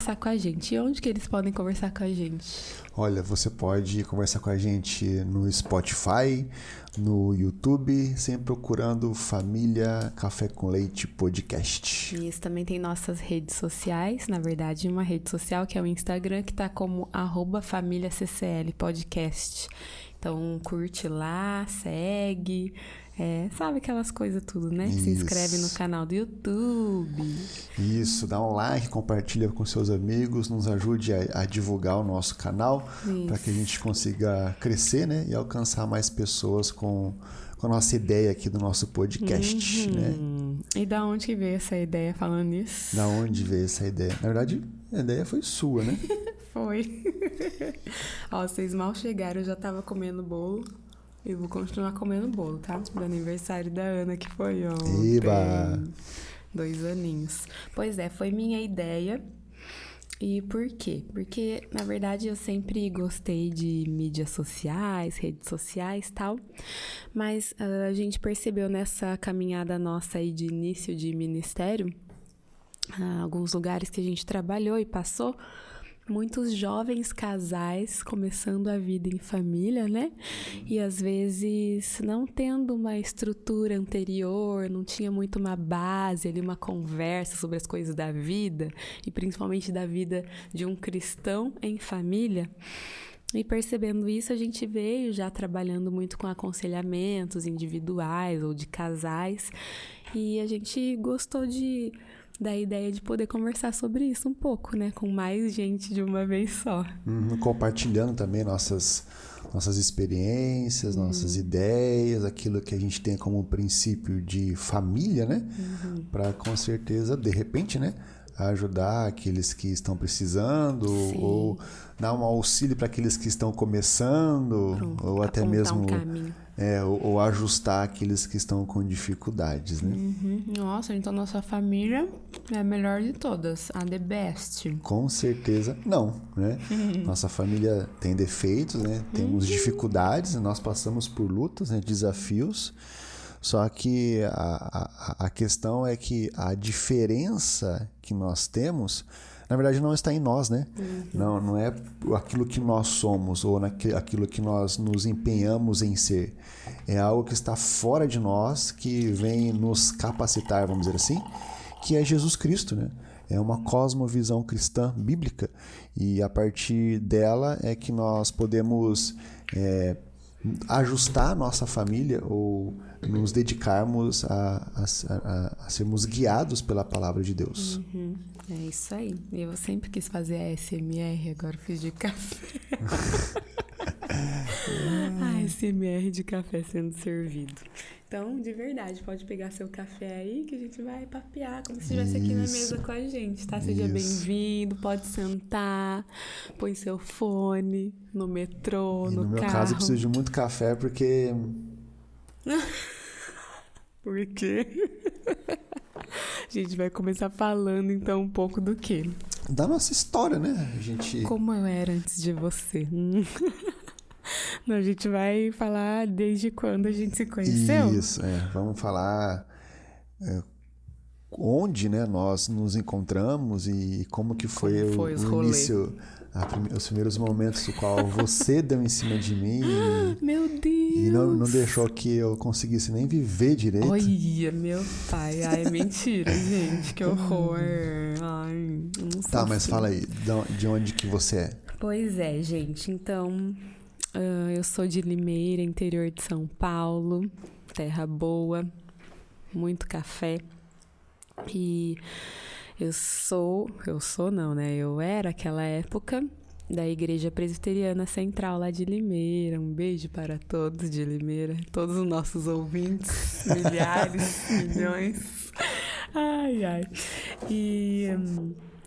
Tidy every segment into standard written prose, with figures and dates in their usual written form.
conversar com a gente. E onde que eles podem conversar com a gente? Olha, você pode conversar com a gente no Spotify, no YouTube, sempre procurando Família Café com Leite Podcast. E isso também tem nossas redes sociais, na verdade, uma rede social que é o Instagram, que tá como @FamíliaCCL Podcast. Então, curte lá, segue, sabe aquelas coisas tudo, né? Isso. Se inscreve no canal do YouTube. Isso, dá um like, compartilha com seus amigos, nos ajude a divulgar o nosso canal, para que a gente consiga crescer, né? E alcançar mais pessoas com a nossa ideia aqui do nosso podcast, né? E da onde que veio essa ideia falando isso? Da onde veio essa ideia? Na verdade, a ideia foi sua, né? Foi. Ó, vocês mal chegaram, eu já tava comendo bolo. E vou continuar comendo bolo, tá? Do aniversário da Ana, que foi ontem. Eba! 2 aninhos. Pois é, foi minha ideia. E por quê? Porque, na verdade, eu sempre gostei de mídias sociais, redes sociais e tal. Mas a gente percebeu nessa caminhada nossa aí de início de ministério, alguns lugares que a gente trabalhou e passou, muitos jovens casais começando a vida em família, né? E às vezes não tendo uma estrutura anterior, não tinha muito uma base ali, uma conversa sobre as coisas da vida e principalmente da vida de um cristão em família. E percebendo isso, a gente veio já trabalhando muito com aconselhamentos individuais ou de casais e a gente gostou da ideia de poder conversar sobre isso um pouco, né? Com mais gente de uma vez só. Compartilhando também nossas experiências, nossas ideias, aquilo que a gente tem como princípio de família, né? Para, com certeza, de repente, né? Ajudar aqueles que estão precisando, ou dar um auxílio para aqueles que estão começando, ou até mesmo ou ajustar aqueles que estão com dificuldades, né? Nossa, então nossa família é a melhor de todas, a the best. Com certeza não, né? Nossa família tem defeitos, né? Temos dificuldades, nós passamos por lutas, né? Desafios. Só que a questão é que a diferença que nós temos, na verdade, não está em nós, né? Não é aquilo que nós somos ou aquilo que nós nos empenhamos em ser. É algo que está fora de nós, que vem nos capacitar, vamos dizer assim, que é Jesus Cristo, né? É uma cosmovisão cristã bíblica e a partir dela é que nós podemos ajustar a nossa família ou nos dedicarmos a sermos guiados pela palavra de Deus. É isso aí. Eu sempre quis fazer a ASMR, agora eu fiz de café. A ASMR de café sendo servido. Então, de verdade, pode pegar seu café aí que a gente vai papear como se estivesse aqui na mesa com a gente, tá? Seja bem-vindo, pode sentar, põe seu fone no metrô, no carro. No meu caso, eu preciso de muito café porque... Por quê? A gente vai começar falando, então, um pouco do quê? Da nossa história, né? Como eu era antes de você. Não, a gente vai falar desde quando a gente se conheceu. Isso, vamos falar onde, né, nós nos encontramos e como que foi o início, os primeiros momentos no qual você deu em cima de mim. Meu Deus! E não deixou que eu conseguisse nem viver direito. Olha, meu pai. Ai, é mentira, gente. Que horror. Ai, não sei. Tá, mas fala aí, de onde que você é? Pois é, gente. Então, eu sou de Limeira, interior de São Paulo. Terra boa. Muito café. E eu era aquela época da Igreja Presbiteriana Central lá de Limeira. Um beijo para todos de Limeira, todos os nossos ouvintes, milhares, milhões. Ai, ai. E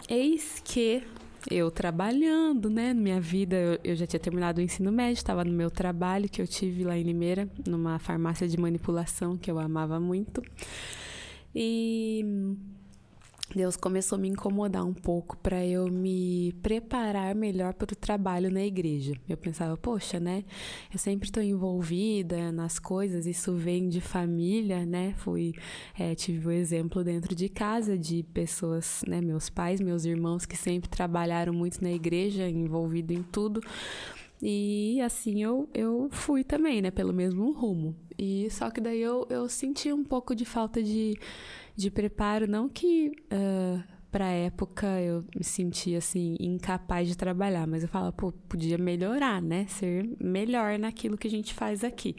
eis que eu trabalhando, né, na minha vida, eu já tinha terminado o ensino médio, estava no meu trabalho que eu tive lá em Limeira, numa farmácia de manipulação que eu amava muito. E Deus começou a me incomodar um pouco para eu me preparar melhor para o trabalho na igreja. Eu pensava, poxa, né? Eu sempre estou envolvida nas coisas, isso vem de família, né? Tive o exemplo dentro de casa de pessoas, né? Meus pais, meus irmãos que sempre trabalharam muito na igreja, envolvido em tudo. E assim eu fui também, né? Pelo mesmo rumo. E só que daí eu senti um pouco de falta de preparo, não que pra época eu me sentia assim incapaz de trabalhar, mas eu falava, pô, podia melhorar, né? Ser melhor naquilo que a gente faz aqui.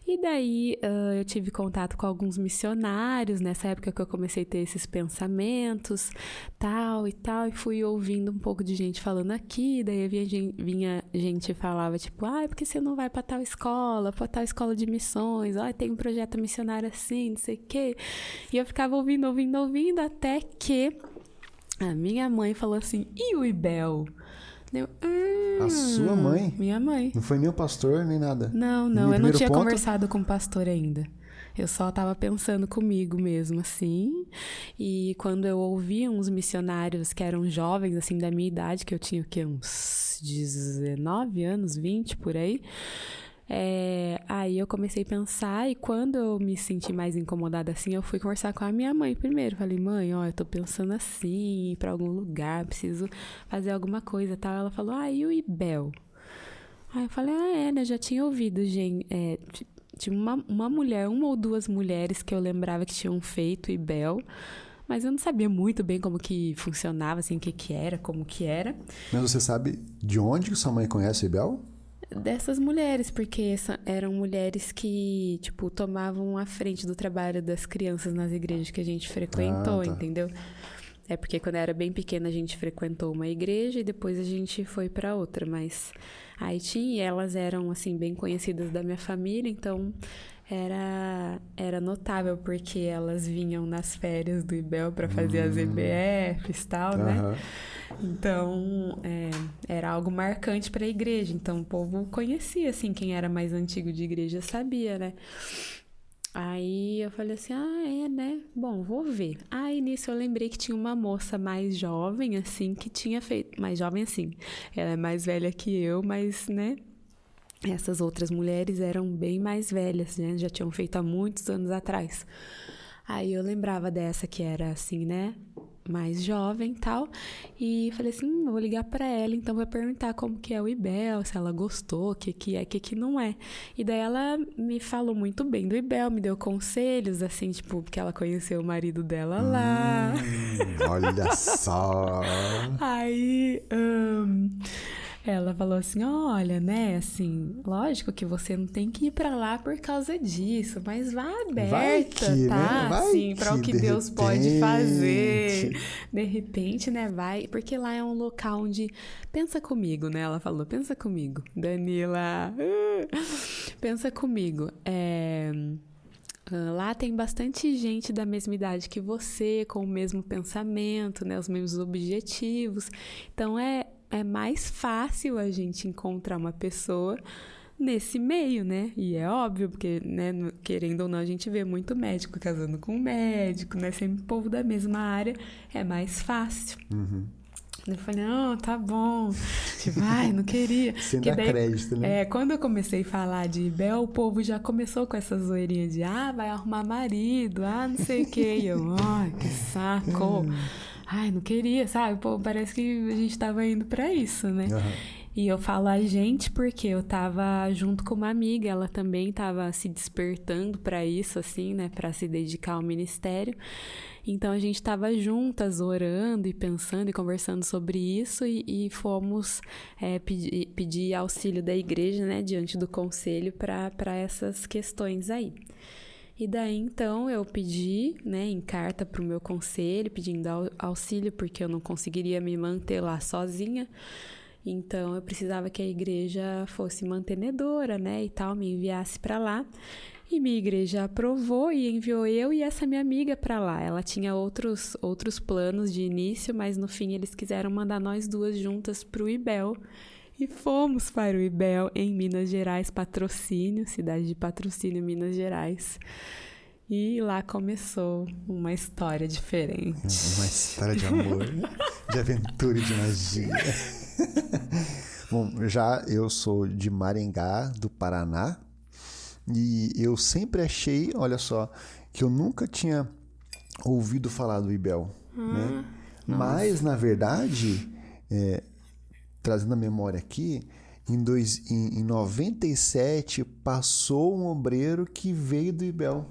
E daí eu tive contato com alguns missionários, nessa época que eu comecei a ter esses pensamentos, tal, e fui ouvindo um pouco de gente falando aqui, daí vinha gente e falava, tipo, por que você não vai pra tal escola de missões, tem um projeto missionário assim, não sei o quê. E eu ficava ouvindo, até que a minha mãe falou assim, e o IBEL? A sua mãe? Minha mãe. Não foi nem o pastor, nem nada? Não, eu não tinha conversado com o pastor ainda. Eu só tava pensando comigo mesmo, assim. E quando eu ouvi uns missionários que eram jovens, assim, da minha idade, que eu tinha, uns 19 anos, 20, por aí. Aí eu comecei a pensar, e quando eu me senti mais incomodada assim, eu fui conversar com a minha mãe primeiro. Falei, mãe, eu tô pensando assim, ir pra algum lugar, preciso fazer alguma coisa, tal. Ela falou, e o IBEL? Aí eu falei, né, já tinha ouvido, gente, tinha uma mulher, uma ou duas mulheres que eu lembrava que tinham feito o IBEL, mas eu não sabia muito bem como que funcionava, assim, o que era, como que era. Mas você sabe de onde que sua mãe conhece o IBEL? Dessas mulheres, porque eram mulheres que, tipo, tomavam a frente do trabalho das crianças nas igrejas que a gente frequentou, tá. entendeu? É porque quando eu era bem pequena a gente frequentou uma igreja e depois a gente foi para outra, mas aí tinha, e elas eram, assim, bem conhecidas da minha família, então era notável porque elas vinham nas férias do IBEL para fazer as EBFs e tal, né? Então, era algo marcante para a igreja. Então, o povo conhecia, assim, quem era mais antigo de igreja sabia, né? Aí eu falei assim, né? Bom, vou ver. Aí nisso eu lembrei que tinha uma moça mais jovem, assim, que tinha feito... Mais jovem, assim. Ela é mais velha que eu, mas, né? Essas outras mulheres eram bem mais velhas, né? Já tinham feito há muitos anos atrás. Aí eu lembrava dessa que era assim, né? Mais jovem e tal. E falei assim, eu vou ligar pra ela, então vou perguntar como que é o IBEL, se ela gostou, o que é, o que não é. E daí ela me falou muito bem do IBEL, me deu conselhos, assim, tipo, porque ela conheceu o marido dela lá. Olha só! Aí... ela falou assim, olha, né, assim, lógico que você não tem que ir pra lá por causa disso, mas vá aberta, vai que, tá? Né? Assim, pra o que Deus pode fazer. De repente, né, vai, porque lá é um local onde, pensa comigo, né, ela falou, pensa comigo, Danila, pensa comigo, lá tem bastante gente da mesma idade que você, com o mesmo pensamento, né, os mesmos objetivos, então é mais fácil a gente encontrar uma pessoa nesse meio, né? E é óbvio, porque, né, querendo ou não, a gente vê muito médico casando com médico, né? Sempre povo da mesma área, é mais fácil. Eu falei, não, tá bom. Tipo, não queria. Sem dar crédito, né? Quando eu comecei a falar de IBEL, o povo já começou com essa zoeirinha de, vai arrumar marido, não sei o quê. E eu, que saco. Não queria, sabe? Pô, parece que a gente tava indo pra isso, né? E eu falo a gente porque eu tava junto com uma amiga, ela também tava se despertando pra isso, assim, né? Pra se dedicar ao ministério. Então, a gente tava juntas, orando e pensando e conversando sobre isso e fomos pedir auxílio da igreja, né? Diante do conselho pra essas questões aí. E daí, então, eu pedi, né, em carta para o meu conselho, pedindo auxílio, porque eu não conseguiria me manter lá sozinha. Então, eu precisava que a igreja fosse mantenedora, né, e tal, me enviasse para lá. E minha igreja aprovou e enviou eu e essa minha amiga para lá. Ela tinha outros planos de início, mas no fim eles quiseram mandar nós duas juntas para o IBEL. E fomos para o IBEL em Minas Gerais, Patrocínio, cidade de Patrocínio, Minas Gerais. E lá começou uma história diferente. Uma história de amor, de aventura e de magia. Bom, já eu sou de Maringá, do Paraná, e eu sempre achei, olha só, que eu nunca tinha ouvido falar do IBEL, né? Mas, na verdade, trazendo a memória aqui, em 97 passou um obreiro que veio do IBEL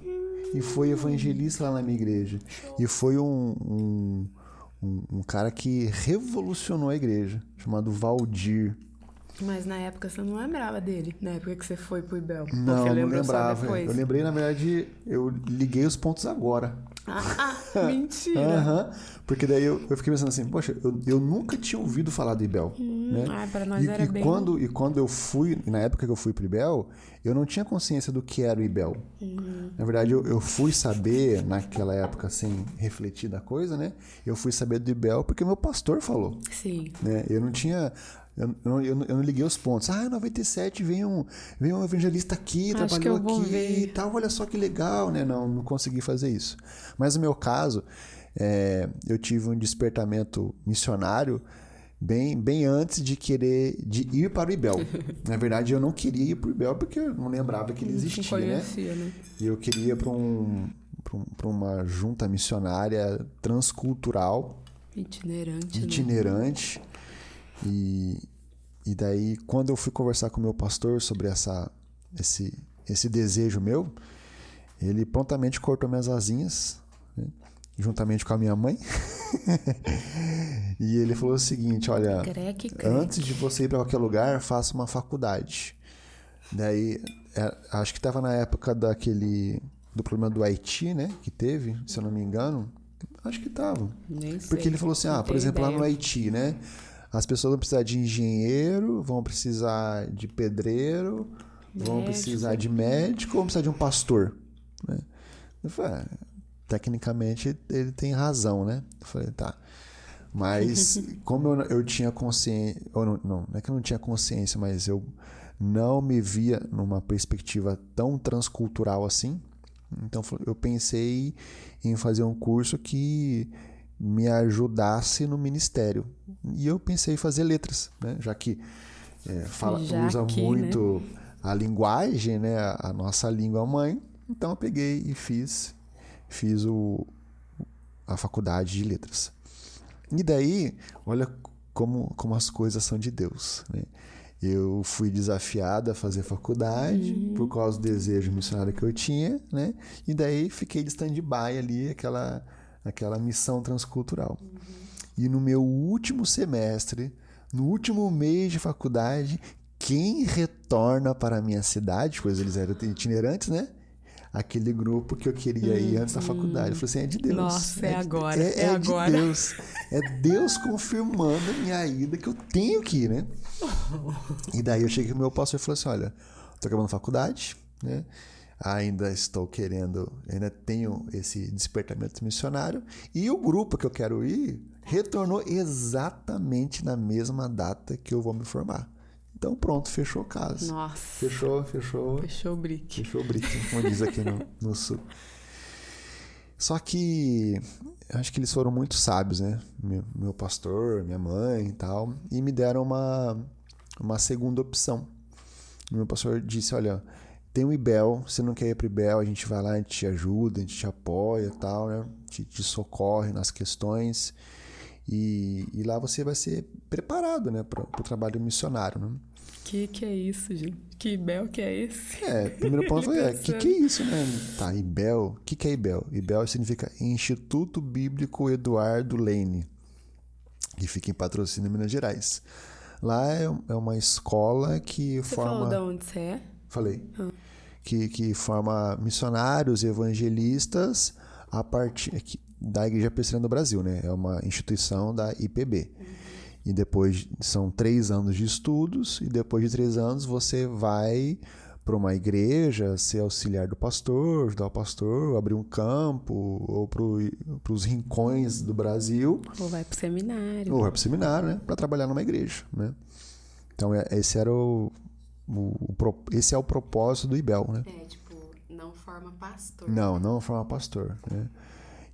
e foi evangelista lá na minha igreja. E foi um cara que revolucionou a igreja, chamado Valdir. Mas na época você não lembrava dele? Na época que você foi pro IBEL? Não, você não lembrava. Só Eu lembrei, na verdade, eu liguei os pontos agora. Mentira! Porque daí eu fiquei pensando assim, poxa, eu nunca tinha ouvido falar do IBEL. Né? Para nós era bem... Quando eu fui, na época que eu fui pro IBEL, eu não tinha consciência do que era o IBEL. Na verdade, eu fui saber, naquela época, sem refletir da coisa, né? Eu fui saber do IBEL porque meu pastor falou. Sim. Né? Eu não tinha... Eu não liguei os pontos. Em 97 veio um evangelista aqui, trabalhou aqui e tal. Olha só que legal, né? Não consegui fazer isso. Mas no meu caso, eu tive um despertamento missionário bem antes de ir para o IBEL. Na verdade, eu não queria ir para o IBEL porque eu não lembrava que ele existia, não conhecia, né? E eu queria ir para uma junta missionária transcultural. Itinerante. Né? E daí, quando eu fui conversar com o meu pastor sobre esse desejo meu, ele prontamente cortou minhas asinhas, né, juntamente com a minha mãe. E ele falou o seguinte, olha, antes de você ir para qualquer lugar, faça uma faculdade. Daí, acho que estava na época do problema do Haiti, né, que teve, se eu não me engano. Acho que estava. Porque ele falou assim, por exemplo, lá no Haiti, né, as pessoas vão precisar de engenheiro, vão precisar de pedreiro, vão precisar de médico, vão precisar de um pastor. Né? Eu falei, tecnicamente ele tem razão, né? Eu falei, tá. Mas como eu tinha consciência, não é que eu não tinha consciência, mas eu não me via numa perspectiva tão transcultural assim. Então eu pensei em fazer um curso que me ajudasse no ministério. E eu pensei em fazer letras, né? Já que usa muito, né, a linguagem, né? A nossa língua mãe. Então eu peguei e fiz a faculdade de letras. E daí, olha como as coisas são de Deus, né? Eu fui desafiado a fazer faculdade por causa do desejo missionário que eu tinha, né? E daí fiquei de stand-by ali, aquela missão transcultural. E no meu último semestre, no último mês de faculdade, quem retorna para a minha cidade, pois eles eram itinerantes, né? Aquele grupo que eu queria ir antes da faculdade. Eu falei assim, é de Deus. Nossa, é agora. É agora. De Deus. É Deus confirmando a minha ida que eu tenho que ir, né? E daí eu cheguei com o meu pastor e falei assim, olha, estou acabando a faculdade, né? Ainda tenho esse despertamento missionário. E o grupo que eu quero ir retornou exatamente na mesma data que eu vou me formar. Então pronto, fechou o caso. Nossa. Fechou. Fechou o brick. Fechou o brick, como diz aqui no sul. Só que acho que eles foram muito sábios, né? Meu pastor, minha mãe e tal. E me deram uma segunda opção. Meu pastor disse, olha, tem um IBEL, você não quer ir para o IBEL, a gente vai lá, a gente te ajuda, a gente te apoia e tal, né? Te socorre nas questões. E lá você vai ser preparado, né, para o trabalho missionário, né? Que é isso, gente? Que IBEL que é esse? Primeiro ponto foi, que é isso, né? Tá, IBEL, o que é IBEL? IBEL significa Instituto Bíblico Eduardo Lane, que fica em Patrocínio, Minas Gerais. Lá é uma escola que forma... Você falou de onde você é? Falei. Que forma missionários, evangelistas a partir da Igreja Presbiteriana do Brasil, né? É uma instituição da IPB. E depois são 3 anos de estudos, e depois de 3 anos você vai para uma igreja, ser auxiliar do pastor, ajudar o pastor, abrir um campo, ou para os rincões do Brasil. Ou vai para o seminário. Ou vai para o seminário, né? Para trabalhar numa igreja, né? Então esse é o propósito do IBEL, né? Não forma pastor. Não forma pastor, né?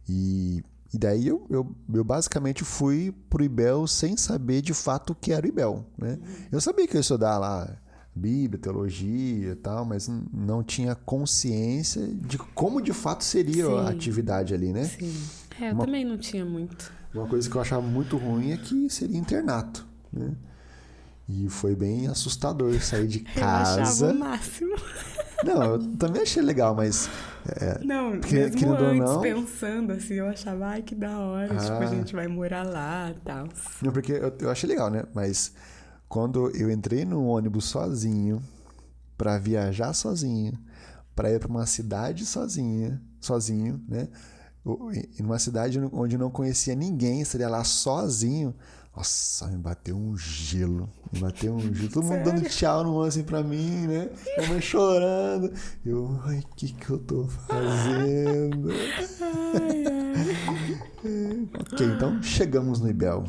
E daí eu basicamente fui pro IBEL sem saber de fato o que era o IBEL, né? Eu sabia que eu ia estudar lá Bíblia, teologia e tal, mas não tinha consciência de como de fato seria a atividade ali, né? Sim. Eu também não tinha muito. Uma coisa que eu achava muito ruim é que seria internato, né? E foi bem assustador sair de casa. Eu achava o máximo. Não, eu também achei legal, mas... não, mesmo antes, pensando assim, eu achava, ai, que da hora, tipo, a gente vai morar lá e tal. Não, porque eu achei legal, né? Mas quando eu entrei no ônibus sozinho, pra viajar sozinho, pra ir pra uma cidade sozinho, né? Em uma cidade onde não conhecia ninguém, estaria lá sozinho. Nossa, me bateu um gelo. Todo mundo dando tchau no assim pra mim, né? Minha mãe chorando. Ai, o que eu tô fazendo? Ok, então chegamos no IBEL.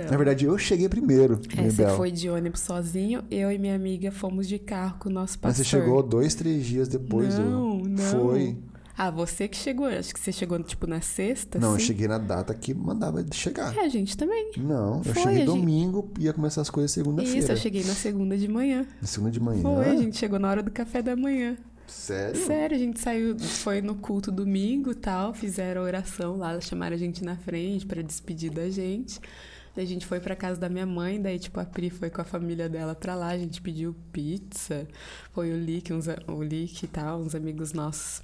Na verdade, eu cheguei primeiro no IBEL. Você foi de ônibus sozinho, eu e minha amiga fomos de carro com o nosso pastor. Mas você chegou 2, 3 dias depois Não. Foi. Ah, você que chegou. Acho que você chegou, tipo, na sexta, Não, assim? eu cheguei na data que mandava chegar. A gente também. Não, eu cheguei domingo e ia começar as coisas segunda-feira. Isso, eu cheguei na segunda de manhã. Na segunda de manhã? Foi, a gente chegou na hora do café da manhã. Sério? Sério, a gente saiu, foi no culto domingo e tal, fizeram a oração lá, chamaram a gente na frente pra despedir da gente. Daí a gente foi pra casa da minha mãe, daí tipo a Pri foi com a família dela pra lá, a gente pediu pizza, foi o Lick e tal, uns amigos nossos.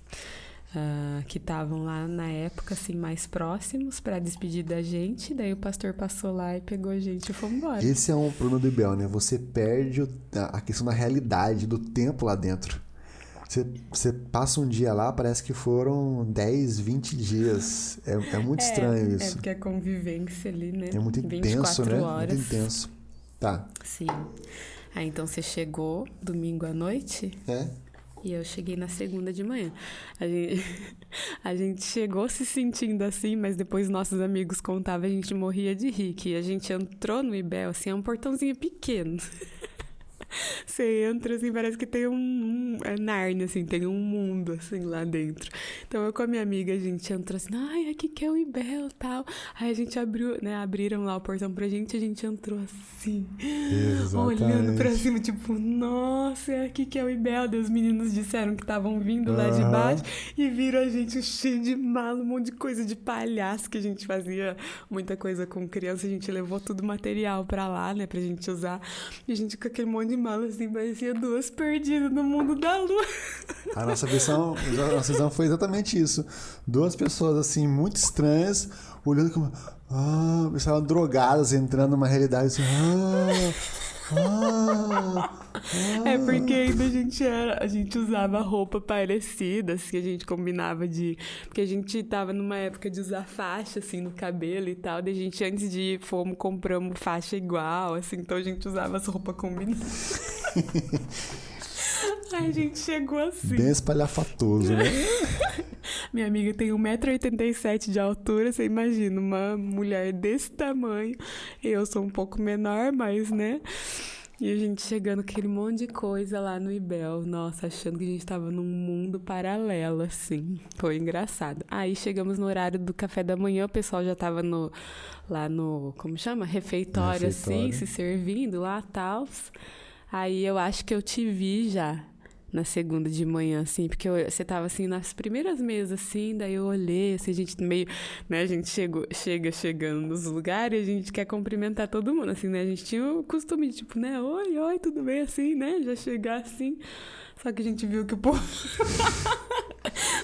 Que estavam lá na época, assim, mais próximos pra despedir da gente. Daí o pastor passou lá e pegou a gente e fomos embora. Esse é um problema do IBEL, né? Você perde a questão da realidade, do tempo lá dentro. Você passa um dia lá, parece que foram 10, 20 dias. É muito estranho isso. É porque a convivência ali, né? É muito intenso, né? Horas. Muito intenso. Tá. Sim. Aí então você chegou domingo à noite? E eu cheguei na segunda de manhã. A gente chegou se sentindo assim, mas depois nossos amigos contavam, a gente morria de rir. Que a gente entrou no IBEL, assim, é um portãozinho pequeno. Você entra, assim, parece que tem é Nárnia, assim, tem um mundo, assim, lá dentro. Então, eu com a minha amiga, a gente entrou assim, ai, aqui que é o IBEL e tal. Aí a gente abriu, né, abriram lá o portão pra gente, a gente entrou assim, olhando pra cima, tipo, nossa, é aqui que é o IBEL. Daí os meninos disseram que estavam vindo lá de baixo e viram a gente cheio de mala, um monte de coisa de palhaço, que a gente fazia muita coisa com criança, a gente levou tudo material pra lá, né, pra gente usar. E a gente com aquele monte de mala, assim, parecia duas perdidas no mundo da lua. A nossa visão foi exatamente isso. Duas pessoas, assim, muito estranhas, olhando como... estavam drogadas, entrando numa realidade assim... É porque ainda a gente usava roupa parecida, assim, a gente combinava de... Porque a gente tava numa época de usar faixa, assim, no cabelo e tal, daí a gente, antes de ir, compramos faixa igual, assim, então a gente usava as roupas combinadas. Aí a gente chegou assim. Bem espalhafatoso, né? Minha amiga tem 1,87 m de altura, você imagina, uma mulher desse tamanho. Eu sou um pouco menor, mas, né? E a gente chegando com aquele monte de coisa lá no IBEL. Nossa, achando que a gente tava num mundo paralelo, assim. Foi engraçado. Aí chegamos no horário do café da manhã, o pessoal já tava lá no... Como chama? Refeitório, assim, se servindo lá, tal. Aí eu acho que eu te vi já na segunda de manhã, assim, porque você tava, assim, nas primeiras mesas, assim, daí eu olhei, assim, a gente meio, né, a gente chegando nos lugares, a gente quer cumprimentar todo mundo, assim, né, a gente tinha o costume de, tipo, né, oi, tudo bem, assim, né, já chegar assim, só que a gente viu que o povo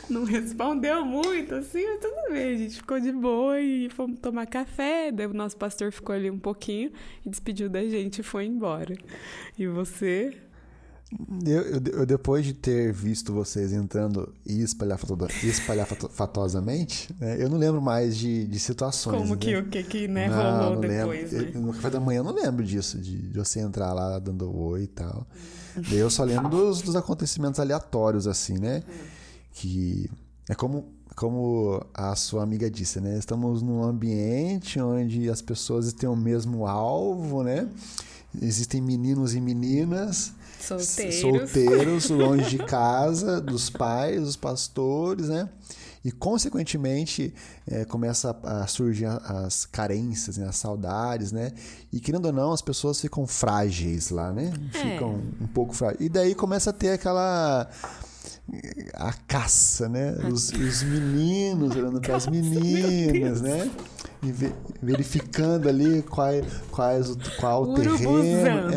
não respondeu muito, assim, mas tudo bem, a gente ficou de boa e fomos tomar café, daí o nosso pastor ficou ali um pouquinho e despediu da gente e foi embora. E você... Eu depois de ter visto vocês entrando espalhafatosamente, né, eu não lembro mais de situações. Como né? que o que né, rolou não depois, né? No café da manhã eu não lembro disso, de você entrar lá dando oi e tal. Daí eu só lembro dos acontecimentos aleatórios, assim, né? Que é como a sua amiga disse, né? Estamos num ambiente onde as pessoas têm o mesmo alvo, né? existem meninos e meninas Solteiros, longe de casa, dos pais, dos pastores, né? E, consequentemente, começa a surgir as carências, né? As saudades, né? E, querendo ou não, as pessoas ficam frágeis lá, né? Ficam um pouco frágeis. E daí começa a ter a caça, né? Os meninos olhando para as meninas, né? E verificando ali qual o terreno.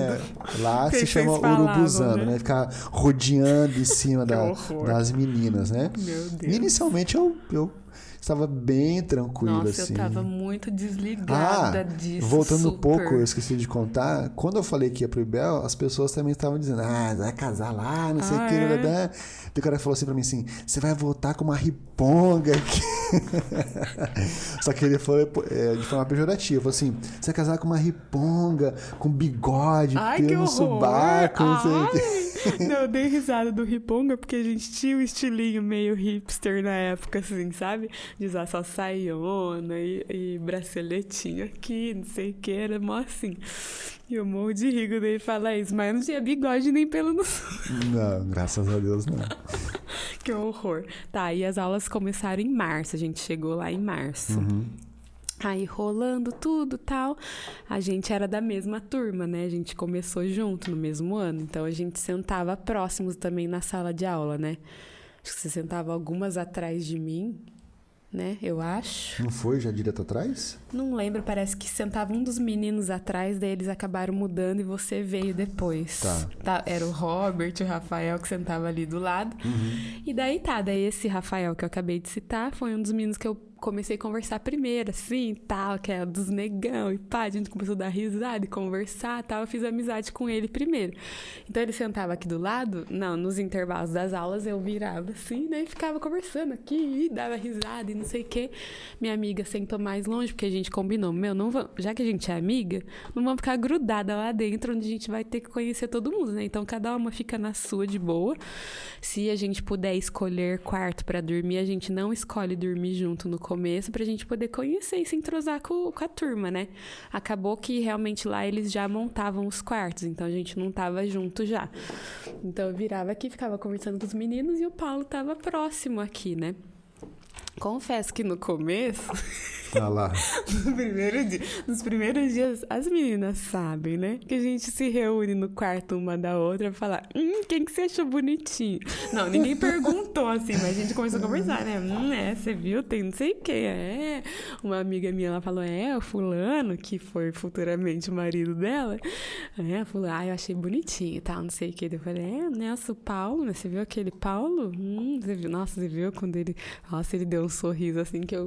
Lá se chama urubuzando, né? Ficar rodeando em cima das meninas, né? Meu Deus. E inicialmente eu estava bem tranquilo, Nossa, assim. eu tava muito desligada disso. Voltando super. um pouco, eu esqueci de contar. Quando eu falei que ia pro IBEL, as pessoas também estavam dizendo, vai casar lá, não sei o que, né? E o cara falou assim pra mim assim, você vai voltar com uma riponga aqui. Só que ele falou de forma pejorativa, falou assim, você vai casar com uma riponga, com bigode, pelo subaco, não sei o que. Não, eu dei risada do riponga porque a gente tinha um estilinho meio hipster na época, assim, sabe? De usar só saiona e braceletinho aqui, não sei o que, era mó assim. E eu morro de rir quando ele fala isso, mas eu não tinha bigode nem pelo no Não, graças a Deus não. Que horror. Tá, e as aulas começaram em março, a gente chegou lá em março. Aí rolando tudo tal, a gente era da mesma turma, né? A gente começou junto no mesmo ano, então a gente sentava próximos também na sala de aula, né? Acho que você sentava algumas atrás de mim, né? Eu acho. Não foi já direto atrás? Não lembro, parece que sentava um dos meninos atrás, daí eles acabaram mudando e você veio depois. Tá, era o Robert e o Rafael que sentava ali do lado. E daí esse Rafael que eu acabei de citar foi um dos meninos que eu comecei a conversar primeiro, assim, tal, que era dos negão e pá, a gente começou a dar risada e conversar, tal, eu fiz amizade com ele primeiro. Então ele sentava aqui do lado, nos intervalos das aulas eu virava assim, né, e ficava conversando aqui, e dava risada e não sei o quê. Minha amiga sentou mais longe, porque a gente combinou, não vamos, já que a gente é amiga, não vamos ficar grudada lá dentro, onde a gente vai ter que conhecer todo mundo, né, então cada uma fica na sua de boa. Se a gente puder escolher quarto pra dormir, a gente não escolhe dormir junto no começo pra gente poder conhecer e se entrosar com a turma, né? Acabou que realmente lá eles já montavam os quartos, então a gente não tava junto já. Então eu virava aqui, ficava conversando com os meninos e o Paulo tava próximo aqui, Confesso que no começo... Tá lá. Nos primeiros dias, as meninas sabem, né? Que a gente se reúne no quarto uma da outra pra falar, quem que você achou bonitinho? Não, ninguém perguntou assim, mas a gente começou a conversar, né? Você viu? Tem não sei quem. Uma amiga minha, ela falou, o fulano, que foi futuramente o marido dela. Falou, eu achei bonitinho e tal, não sei o que. Eu falei, o Paulo, né? Você viu aquele Paulo? Você viu? Nossa, você viu quando ele... Nossa, ele deu um sorriso assim que eu...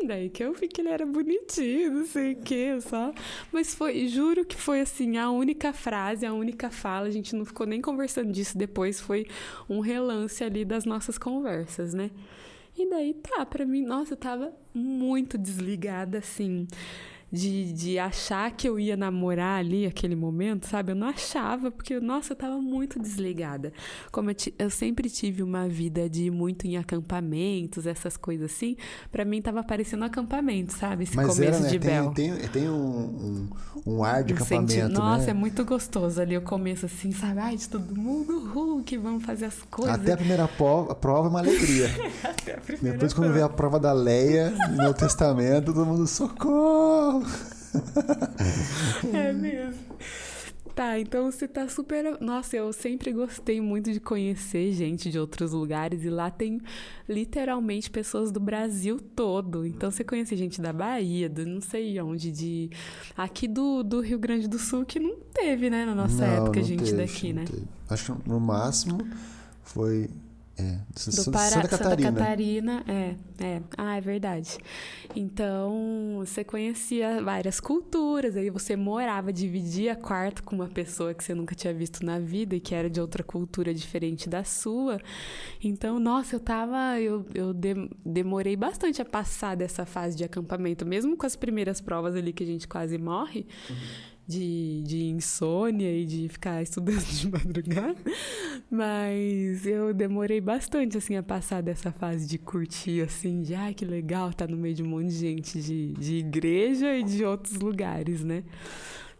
daí que eu vi que ele era bonitinho, não sei o que, só... Mas juro que foi assim, a única frase, a única fala, a gente não ficou nem conversando disso depois, foi um relance ali das nossas conversas, né? E daí pra mim, nossa, eu tava muito desligada, assim... De achar que eu ia namorar ali aquele momento, sabe? Eu não achava, porque, eu tava muito desligada. Como eu sempre tive uma vida de ir muito em acampamentos, essas coisas assim, pra mim tava parecendo acampamento, sabe? Esse começo de Bel. Tem um ar de acampamento, Nossa, né? é muito gostoso ali o começo, assim, sabe? De todo mundo, que vamos fazer as coisas. Até a primeira prova é uma alegria. Até a primeira Depois, quando vê a prova da Leia no Testamento, todo mundo, socorro! É mesmo. Tá, então você tá super... Nossa, eu sempre gostei muito de conhecer gente de outros lugares e lá tem literalmente pessoas do Brasil todo. Então você conhece gente da Bahia, do não sei onde, aqui do Rio Grande do Sul, que não teve, né, na nossa época, gente teve, daqui, né? Teve. Acho que no máximo foi... Santa Catarina, é verdade. Então, você conhecia várias culturas, aí você morava, dividia quarto com uma pessoa que você nunca tinha visto na vida e que era de outra cultura diferente da sua. Então, nossa, eu demorei bastante a passar dessa fase de acampamento, mesmo com as primeiras provas ali que a gente quase morre. De insônia e de ficar estudando de madrugada, mas eu demorei bastante, assim, a passar dessa fase de curtir, assim, de, que legal, tá no meio de um monte de gente de igreja e de outros lugares, né?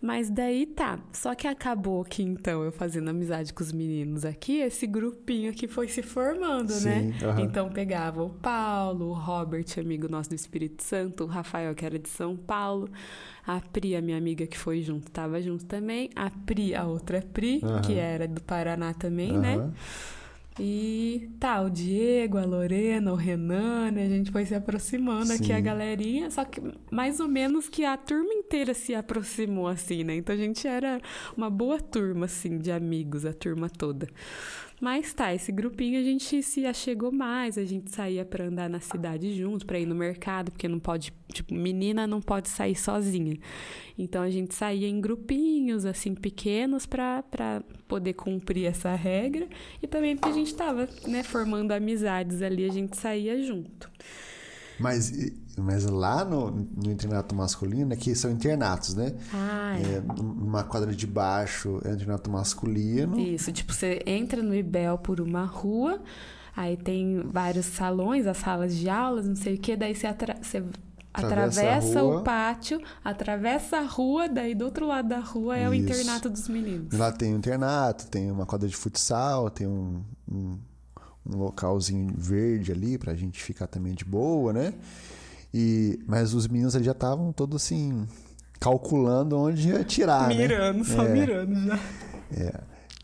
Mas daí tá. Só que acabou que então eu fazendo amizade com os meninos aqui, esse grupinho aqui foi se formando, né? Então pegava o Paulo, o Robert, amigo nosso do Espírito Santo, o Rafael, que era de São Paulo, a Pri, a minha amiga que foi junto, tava junto também, a Pri, a outra Pri, que era do Paraná também, né? E tá, o Diego, a Lorena, o Renan, né? A gente foi se aproximando aqui, a galerinha. Só que mais ou menos que a turma inteira se aproximou, assim, né? Então a gente era uma boa turma, assim, de amigos, a turma toda. Mas tá, esse grupinho a gente se achegou mais, a gente saía pra andar na cidade junto, pra ir no mercado, porque não pode, tipo, menina não pode sair sozinha. Então a gente saía em grupinhos, assim, pequenos pra poder cumprir essa regra e também porque a gente tava, né, formando amizades ali, a gente saía junto. Mas lá no internato masculino, que são internatos, né? Numa quadra de baixo é internato masculino. Isso, tipo, você entra no IBEL por uma rua, aí tem vários salões, as salas de aulas, não sei o quê, daí você atravessa o pátio, atravessa a rua, daí do outro lado da rua é o internato dos meninos. Lá tem um internato, tem uma quadra de futsal, tem um localzinho verde ali pra gente ficar também de boa, né? Mas os meninos já estavam todos assim, calculando onde ia tirar, mirando, né? Mirando já.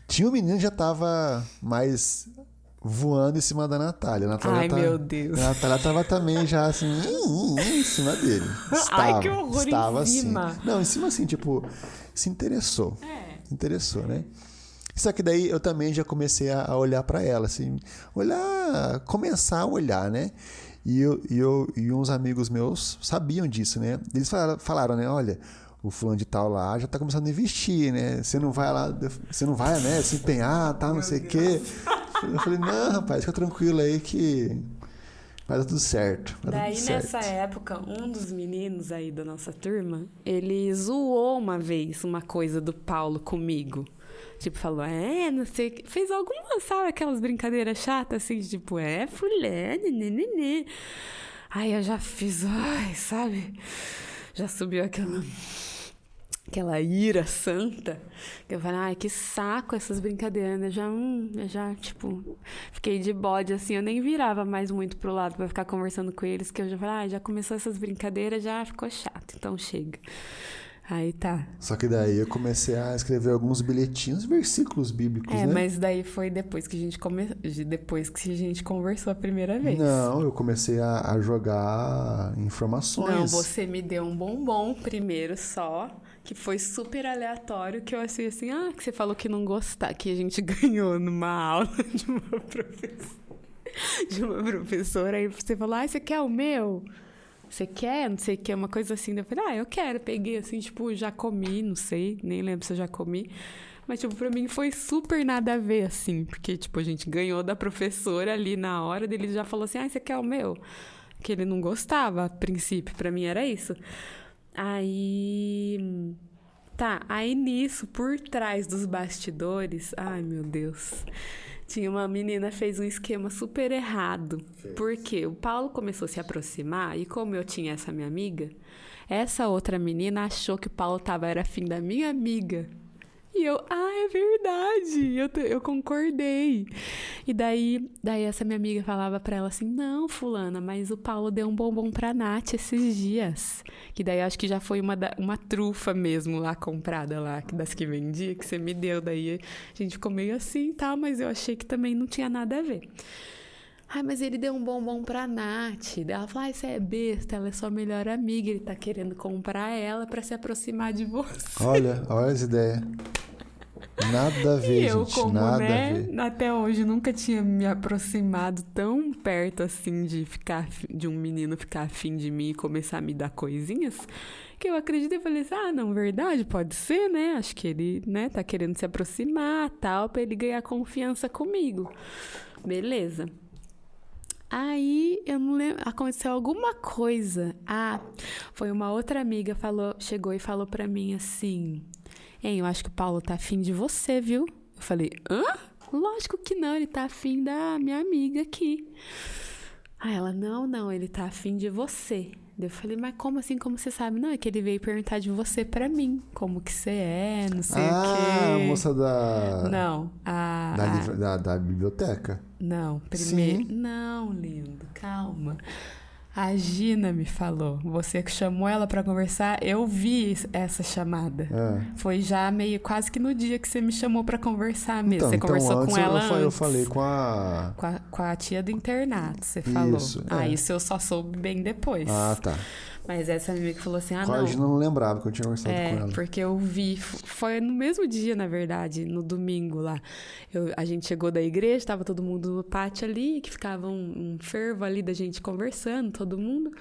Tinha um menino que já tava mais voando em cima da Natália. Meu Deus. A Natália tava também já assim, em cima dele. Ai, que horror, estava em cima. Assim. Não, em cima assim, tipo, se interessou. Se interessou, né? Só que daí eu também já comecei a olhar pra ela, assim, começar a olhar, né? E uns amigos meus sabiam disso, né? Eles falaram, né? Olha, o fulano de tal lá já tá começando a investir, né? Você não vai lá, né? Se empenhar, tal, não sei o quê. Eu falei, não, rapaz, fica tranquilo aí que vai dar tudo certo. Daí, nessa época, um dos meninos aí da nossa turma, ele zoou uma vez uma coisa do Paulo comigo. Tipo, falou, não sei o que. Fez algumas, sabe, aquelas brincadeiras chatas, assim, tipo, fulano, nenê. Aí eu já fiz, sabe? Já subiu aquela ira santa. Eu falei, que saco essas brincadeiras. Eu já, tipo, fiquei de bode, assim. Eu nem virava mais muito pro lado pra ficar conversando com eles, que eu já falei, já começou essas brincadeiras, já ficou chato, então chega. Aí tá. Só que daí eu comecei a escrever alguns bilhetinhos, versículos bíblicos, né? Mas daí foi depois que a gente conversou a primeira vez. Não, eu comecei a jogar informações. Não, você me deu um bombom primeiro só, que foi super aleatório, que eu achei assim, que você falou que não gostava, que a gente ganhou numa aula de uma professora, aí você falou, você quer o meu? Você quer? Não sei o que, uma coisa assim. Eu falei, eu quero. Peguei assim, tipo, já comi, não sei, nem lembro se eu já comi. Mas, tipo, pra mim foi super nada a ver, assim. Porque, tipo, a gente ganhou da professora ali na hora dele, já falou assim, você quer o meu? Que ele não gostava, a princípio, pra mim era isso. Aí nisso, por trás dos bastidores, ai, meu Deus... Tinha uma menina que fez um esquema super errado. Porque o Paulo começou a se aproximar e como eu tinha essa minha amiga, essa outra menina achou que o Paulo era afim da minha amiga. E eu, é verdade, eu concordei. E daí essa minha amiga falava pra ela assim, não, fulana, mas o Paulo deu um bombom pra Nath esses dias. Que daí acho que já foi uma trufa mesmo lá comprada lá, das que vendia, que você me deu. Daí a gente ficou meio assim e tal, mas eu achei que também não tinha nada a ver. Mas ele deu um bombom pra Nath. Ela falou, você é besta, ela é sua melhor amiga, ele tá querendo comprar ela pra se aproximar de você. Olha essa ideia. Nada a ver, eu, gente, como, nada né, a ver. Até hoje nunca tinha me aproximado tão perto assim de um menino ficar afim de mim e começar a me dar coisinhas, que eu acreditei e falei assim, não, verdade, pode ser, né? Acho que ele, né, tá querendo se aproximar, tal, pra ele ganhar confiança comigo. Beleza. Aí, eu não lembro, aconteceu alguma coisa. Foi uma outra amiga, chegou e falou pra mim assim, eu acho que o Paulo tá afim de você, viu? Eu falei, Lógico que não, ele tá afim da minha amiga aqui. Aí ela, não, ele tá afim de você. Daí eu falei, mas como assim, como você sabe? Não, é que ele veio perguntar de você pra mim, como que você é, não sei o quê. A moça da... Não, Da biblioteca. Não, primeiro... Sim. Não, lindo, calma. A Gina me falou, você que chamou ela pra conversar, eu vi essa chamada. Foi já meio quase que no dia que você me chamou pra conversar mesmo. Você conversou com ela antes. Eu falei com a... Com a tia do internato, você falou. Isso, isso eu só soube bem depois. Ah, tá. Mas essa minha amiga falou assim, Com a Gina eu não lembrava que eu tinha conversado com ela. Porque eu vi, foi no mesmo dia, na verdade, no domingo lá. A gente chegou da igreja, tava todo mundo no pátio ali, que ficava um fervo ali da gente conversando, todo mundo.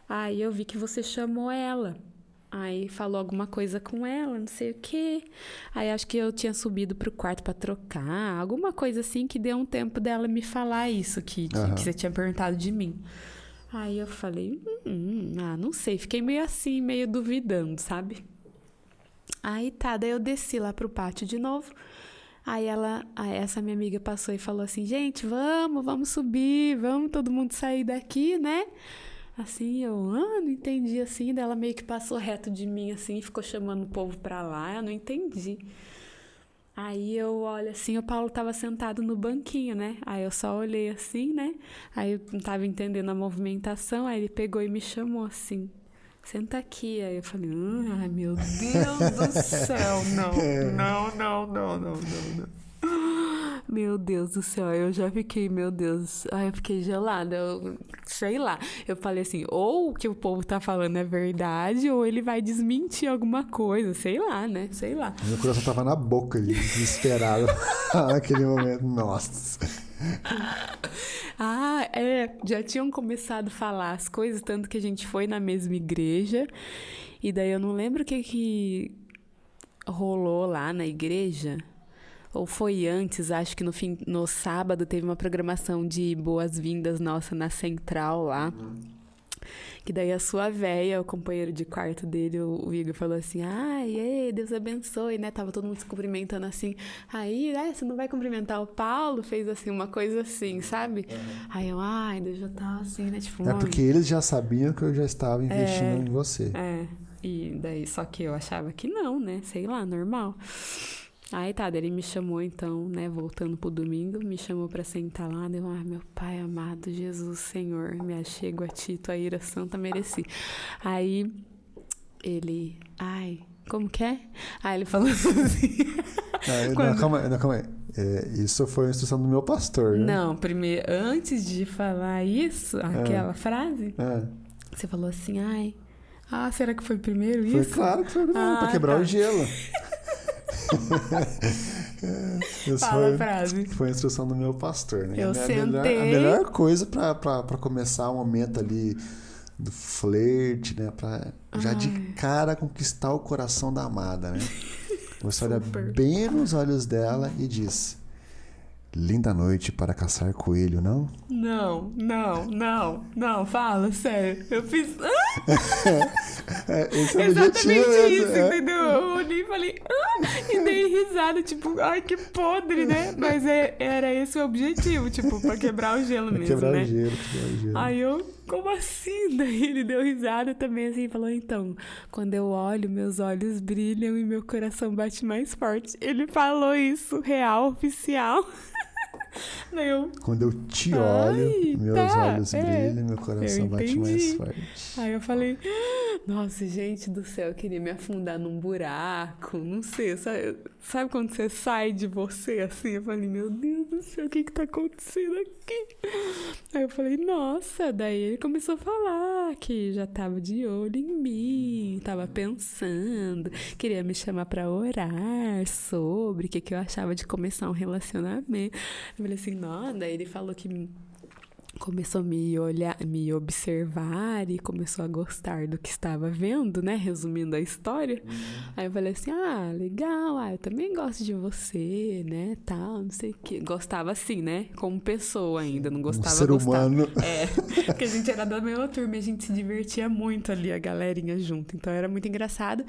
Aí eu vi que você chamou ela. Aí falou alguma coisa com ela, não sei o quê. Aí acho que eu tinha subido pro quarto pra trocar, alguma coisa assim que deu um tempo dela me falar isso, que você tinha perguntado de mim. Aí eu falei, não sei, fiquei meio assim, meio duvidando, sabe? Aí tá, daí eu desci lá pro pátio de novo. Aí essa minha amiga passou e falou assim, gente, vamos subir, vamos todo mundo sair daqui, né? Assim, eu não entendi assim, daí ela meio que passou reto de mim assim, e ficou chamando o povo pra lá, eu não entendi. Aí eu olho assim, o Paulo tava sentado no banquinho, né? Aí eu só olhei assim, né? Aí eu não tava entendendo a movimentação, aí ele pegou e me chamou assim, senta aqui. Aí eu falei, ai meu Deus do céu, não. Meu Deus do céu, eu já fiquei, meu Deus, eu fiquei gelada, sei lá. Eu falei assim, ou o que o povo tá falando é verdade, ou ele vai desmentir alguma coisa, sei lá, né? Sei lá. Meu coração tava na boca ali, desesperado naquele momento, nossa. Já tinham começado a falar as coisas, tanto que a gente foi na mesma igreja, e daí eu não lembro o que rolou lá na igreja. Ou foi antes, acho que no sábado teve uma programação de boas-vindas nossa na Central lá. Que daí a sua véia, o companheiro de quarto dele, o Igor, falou assim, Deus abençoe, né? Tava todo mundo se cumprimentando assim. Aí, você não vai cumprimentar o Paulo? Fez assim, uma coisa assim, sabe? Aí eu, Deus já tá assim, né? Tipo, porque eles já sabiam que eu já estava investindo em você. E daí, só que eu achava que não, né? Sei lá, normal. Aí tá, daí ele me chamou então, né, voltando pro domingo, me chamou pra sentar lá, deu, meu Pai amado, Jesus, Senhor, me achego a ti, tua ira santa mereci. Aí ele, como que é? Aí ele falou assim... Calma aí. Isso foi a instrução do meu pastor, né? Não, primeiro, antes de falar isso, aquela frase, você falou assim, será que foi primeiro isso? Foi claro que foi primeiro, pra quebrar o gelo. Fala a frase. Foi a instrução do meu pastor, né? Eu sentei. A melhor coisa pra começar o momento ali do flerte, né? Pra já de cara conquistar o coração da amada, né? Você olha bem nos olhos dela e diz: linda noite para caçar coelho, não? Não, fala, sério. Eu fiz... Esse é o exatamente objetivo, isso, entendeu? Eu olhei e falei... e dei risada, tipo, que podre, né? Mas era esse o objetivo, tipo, pra quebrar o gelo mesmo, quebrar né? o gelo. Aí eu, como assim? Daí ele deu risada também, assim, e falou, então, quando eu olho, meus olhos brilham e meu coração bate mais forte. Ele falou isso, real, oficial. Daí eu... Quando eu te olho, meus olhos brilham e meu coração bate mais forte. Aí eu falei, nossa, gente do céu, eu queria me afundar num buraco, não sei, sabe quando você sai de você, assim? Eu falei, meu Deus do céu, o que tá acontecendo aqui? Aí eu falei, nossa, daí ele começou a falar que já tava de olho em mim, tava pensando, queria me chamar pra orar sobre o que eu achava de começar um relacionamento. Eu falei assim, não, daí ele falou que começou a me observar e começou a gostar do que estava vendo, né? Resumindo a história. Aí eu falei assim, legal, eu também gosto de você, né? Tal, não sei o quê. Gostava assim, né? Como pessoa ainda, não gostava... ser humano. Porque a gente era da mesma turma e a gente se divertia muito ali, a galerinha junto. Então era muito engraçado.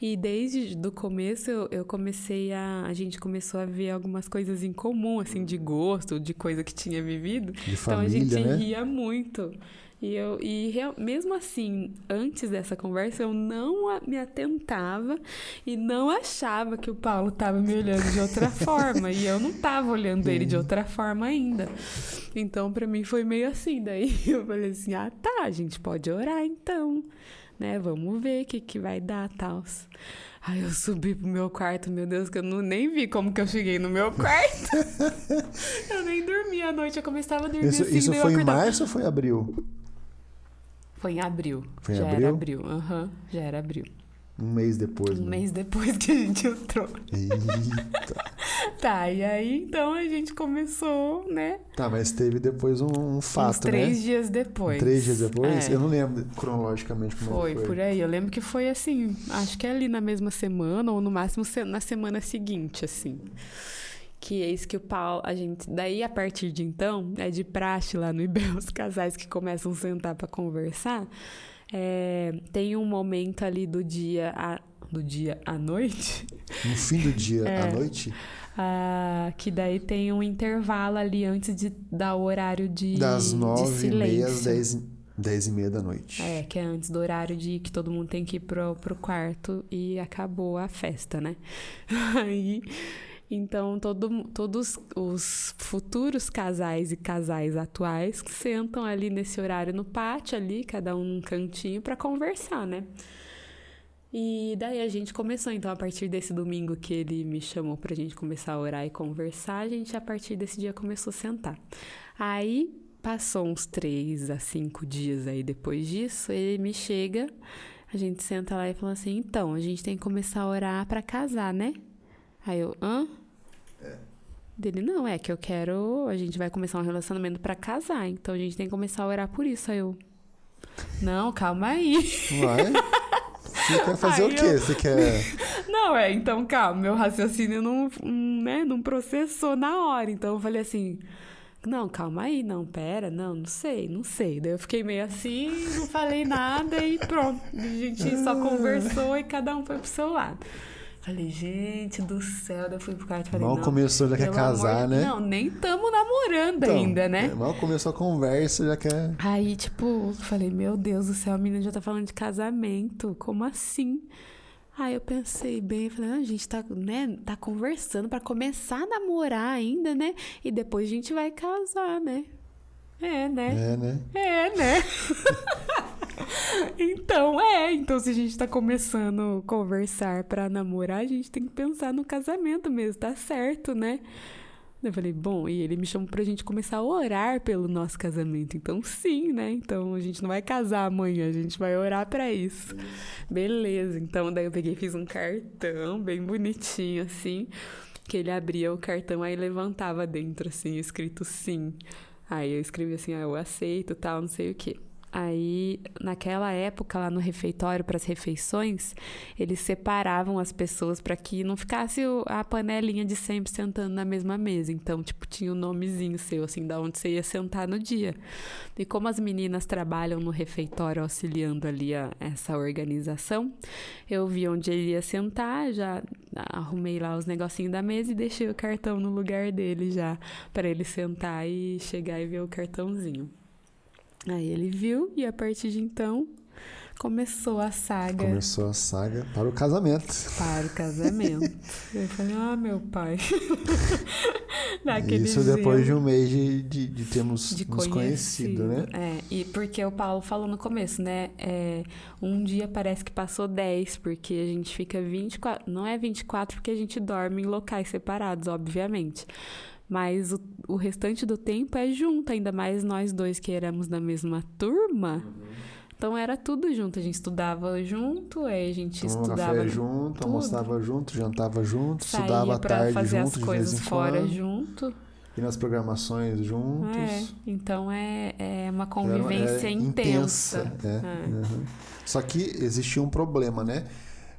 E desde o começo eu comecei a gente começou a ver algumas coisas em comum, assim, de gosto, de coisa que tinha vivido. De então família, a gente né? ria muito. Mesmo assim, antes dessa conversa, eu não me atentava e não achava que o Paulo estava me olhando de outra forma. E eu não estava olhando ele de outra forma ainda. Então, pra mim, foi meio assim. Daí eu falei assim, tá, a gente pode orar então, né? Vamos ver o que vai dar, tal. Aí eu subi pro meu quarto, meu Deus, que eu nem vi como que eu cheguei no meu quarto. Eu nem dormi à noite, eu começava a dormir assim. Isso foi em março ou foi em abril? Foi em abril. Foi em já abril? Era abril, já era abril. Um mês depois. Um mês depois que a gente entrou. Eita. Tá, e aí então a gente começou, né? Tá, mas teve depois um fato, uns 3 dias depois. 3 dias depois? É. Eu não lembro cronologicamente como foi. Foi Por aí. Eu lembro que foi assim, acho que ali na mesma semana, ou no máximo na semana seguinte, assim. Que é isso que o Paulo, daí a partir de então, é de praxe lá no IBEL, os casais que começam a sentar pra conversar, tem um momento ali do dia à noite. No fim do dia à noite? Que daí tem um intervalo ali antes de dar o horário das 9h30 às silêncio. 10h30 da noite. Que é antes do horário de que todo mundo tem que ir pro quarto e acabou a festa, né? Aí... Então, todos os futuros casais e casais atuais sentam ali nesse horário no pátio, ali, cada um num cantinho, para conversar, né? E daí a gente começou, então, a partir desse domingo que ele me chamou pra gente começar a orar e conversar, a gente, a partir desse dia, começou a sentar. Aí, passou uns 3 a 5 dias aí depois disso, ele me chega, a gente senta lá e fala assim, então, a gente tem que começar a orar pra casar, né? Aí eu, Dele, não, é que a gente vai começar um relacionamento pra casar, então a gente tem que começar a orar por isso. Aí eu, não, calma aí. Vai? Você quer fazer o quê? Você quer... Não, então calma, meu raciocínio não processou na hora, então eu falei assim, não, calma aí, não, pera, não sei. Daí eu fiquei meio assim, não falei nada e pronto, a gente só conversou e cada um foi pro seu lado. Falei, gente do céu, daí eu fui pro quarto e falei, mal começou, já quer casar, né? Não, nem tamo namorando ainda, né? Mal começou a conversa, já quer... Aí, falei, meu Deus do céu, a menina já tá falando de casamento, como assim? Aí eu pensei bem, falei, a gente tá conversando pra começar a namorar ainda, né? E depois a gente vai casar, né? É, né? Então se a gente tá começando a conversar pra namorar, a gente tem que pensar no casamento mesmo, tá certo, né? Eu falei, bom, e ele me chamou pra gente começar a orar pelo nosso casamento, então sim, né? Então a gente não vai casar amanhã, a gente vai orar pra isso. Beleza, então daí eu peguei e fiz um cartão bem bonitinho, assim, que ele abria o cartão, aí levantava dentro, assim, escrito sim. Aí eu escrevi assim, eu aceito, tal, não sei o quê. Aí, naquela época, lá no refeitório, para as refeições, eles separavam as pessoas para que não ficasse a panelinha de sempre sentando na mesma mesa. Então, tinha um nomezinho seu, assim, da onde você ia sentar no dia. E como as meninas trabalham no refeitório auxiliando ali essa organização, eu vi onde ele ia sentar, já arrumei lá os negocinhos da mesa e deixei o cartão no lugar dele já, para ele sentar e chegar e ver o cartãozinho. Aí ele viu e a partir de então começou a saga. Começou a saga para o casamento. Eu falei, meu pai. Isso depois de um mês de termos nos conhecido, né? E porque o Paulo falou no começo, né? Um dia parece que passou 10, porque a gente fica 24... Não é 24 porque a gente dorme em locais separados, obviamente. Mas o restante do tempo é junto, ainda mais nós dois que éramos da mesma turma. Então era tudo junto, a gente estudava junto, aí a gente estudava café junto, almoçava junto, jantava junto, saía estudava à tarde fazer junto, as coisas fora junto. E nas programações juntos. Então é uma convivência intensa. Uhum. Só que existia um problema, né?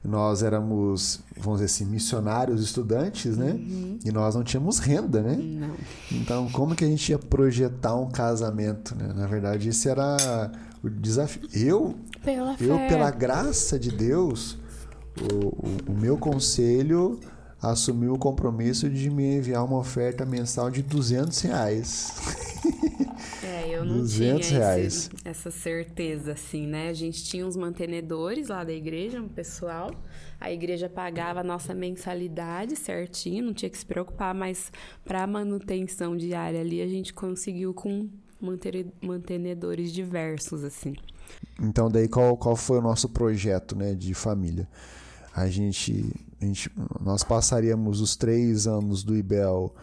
Nós éramos, vamos dizer assim, missionários estudantes, né? Uhum. E nós não tínhamos renda, né? Não. Então, como que a gente ia projetar um casamento, né? Na verdade, esse era o desafio. Eu, pela graça de Deus, o meu conselho assumiu o compromisso de me enviar uma oferta mensal de R$200. Eu não R$200. tinha essa certeza, assim, né? A gente tinha uns mantenedores lá da igreja, um pessoal. A igreja pagava a nossa mensalidade certinho, não tinha que se preocupar, mas para manutenção diária ali, a gente conseguiu com mantenedores diversos, assim. Então, daí qual foi o nosso projeto, né, de família? Nós passaríamos os 3 anos do IBEL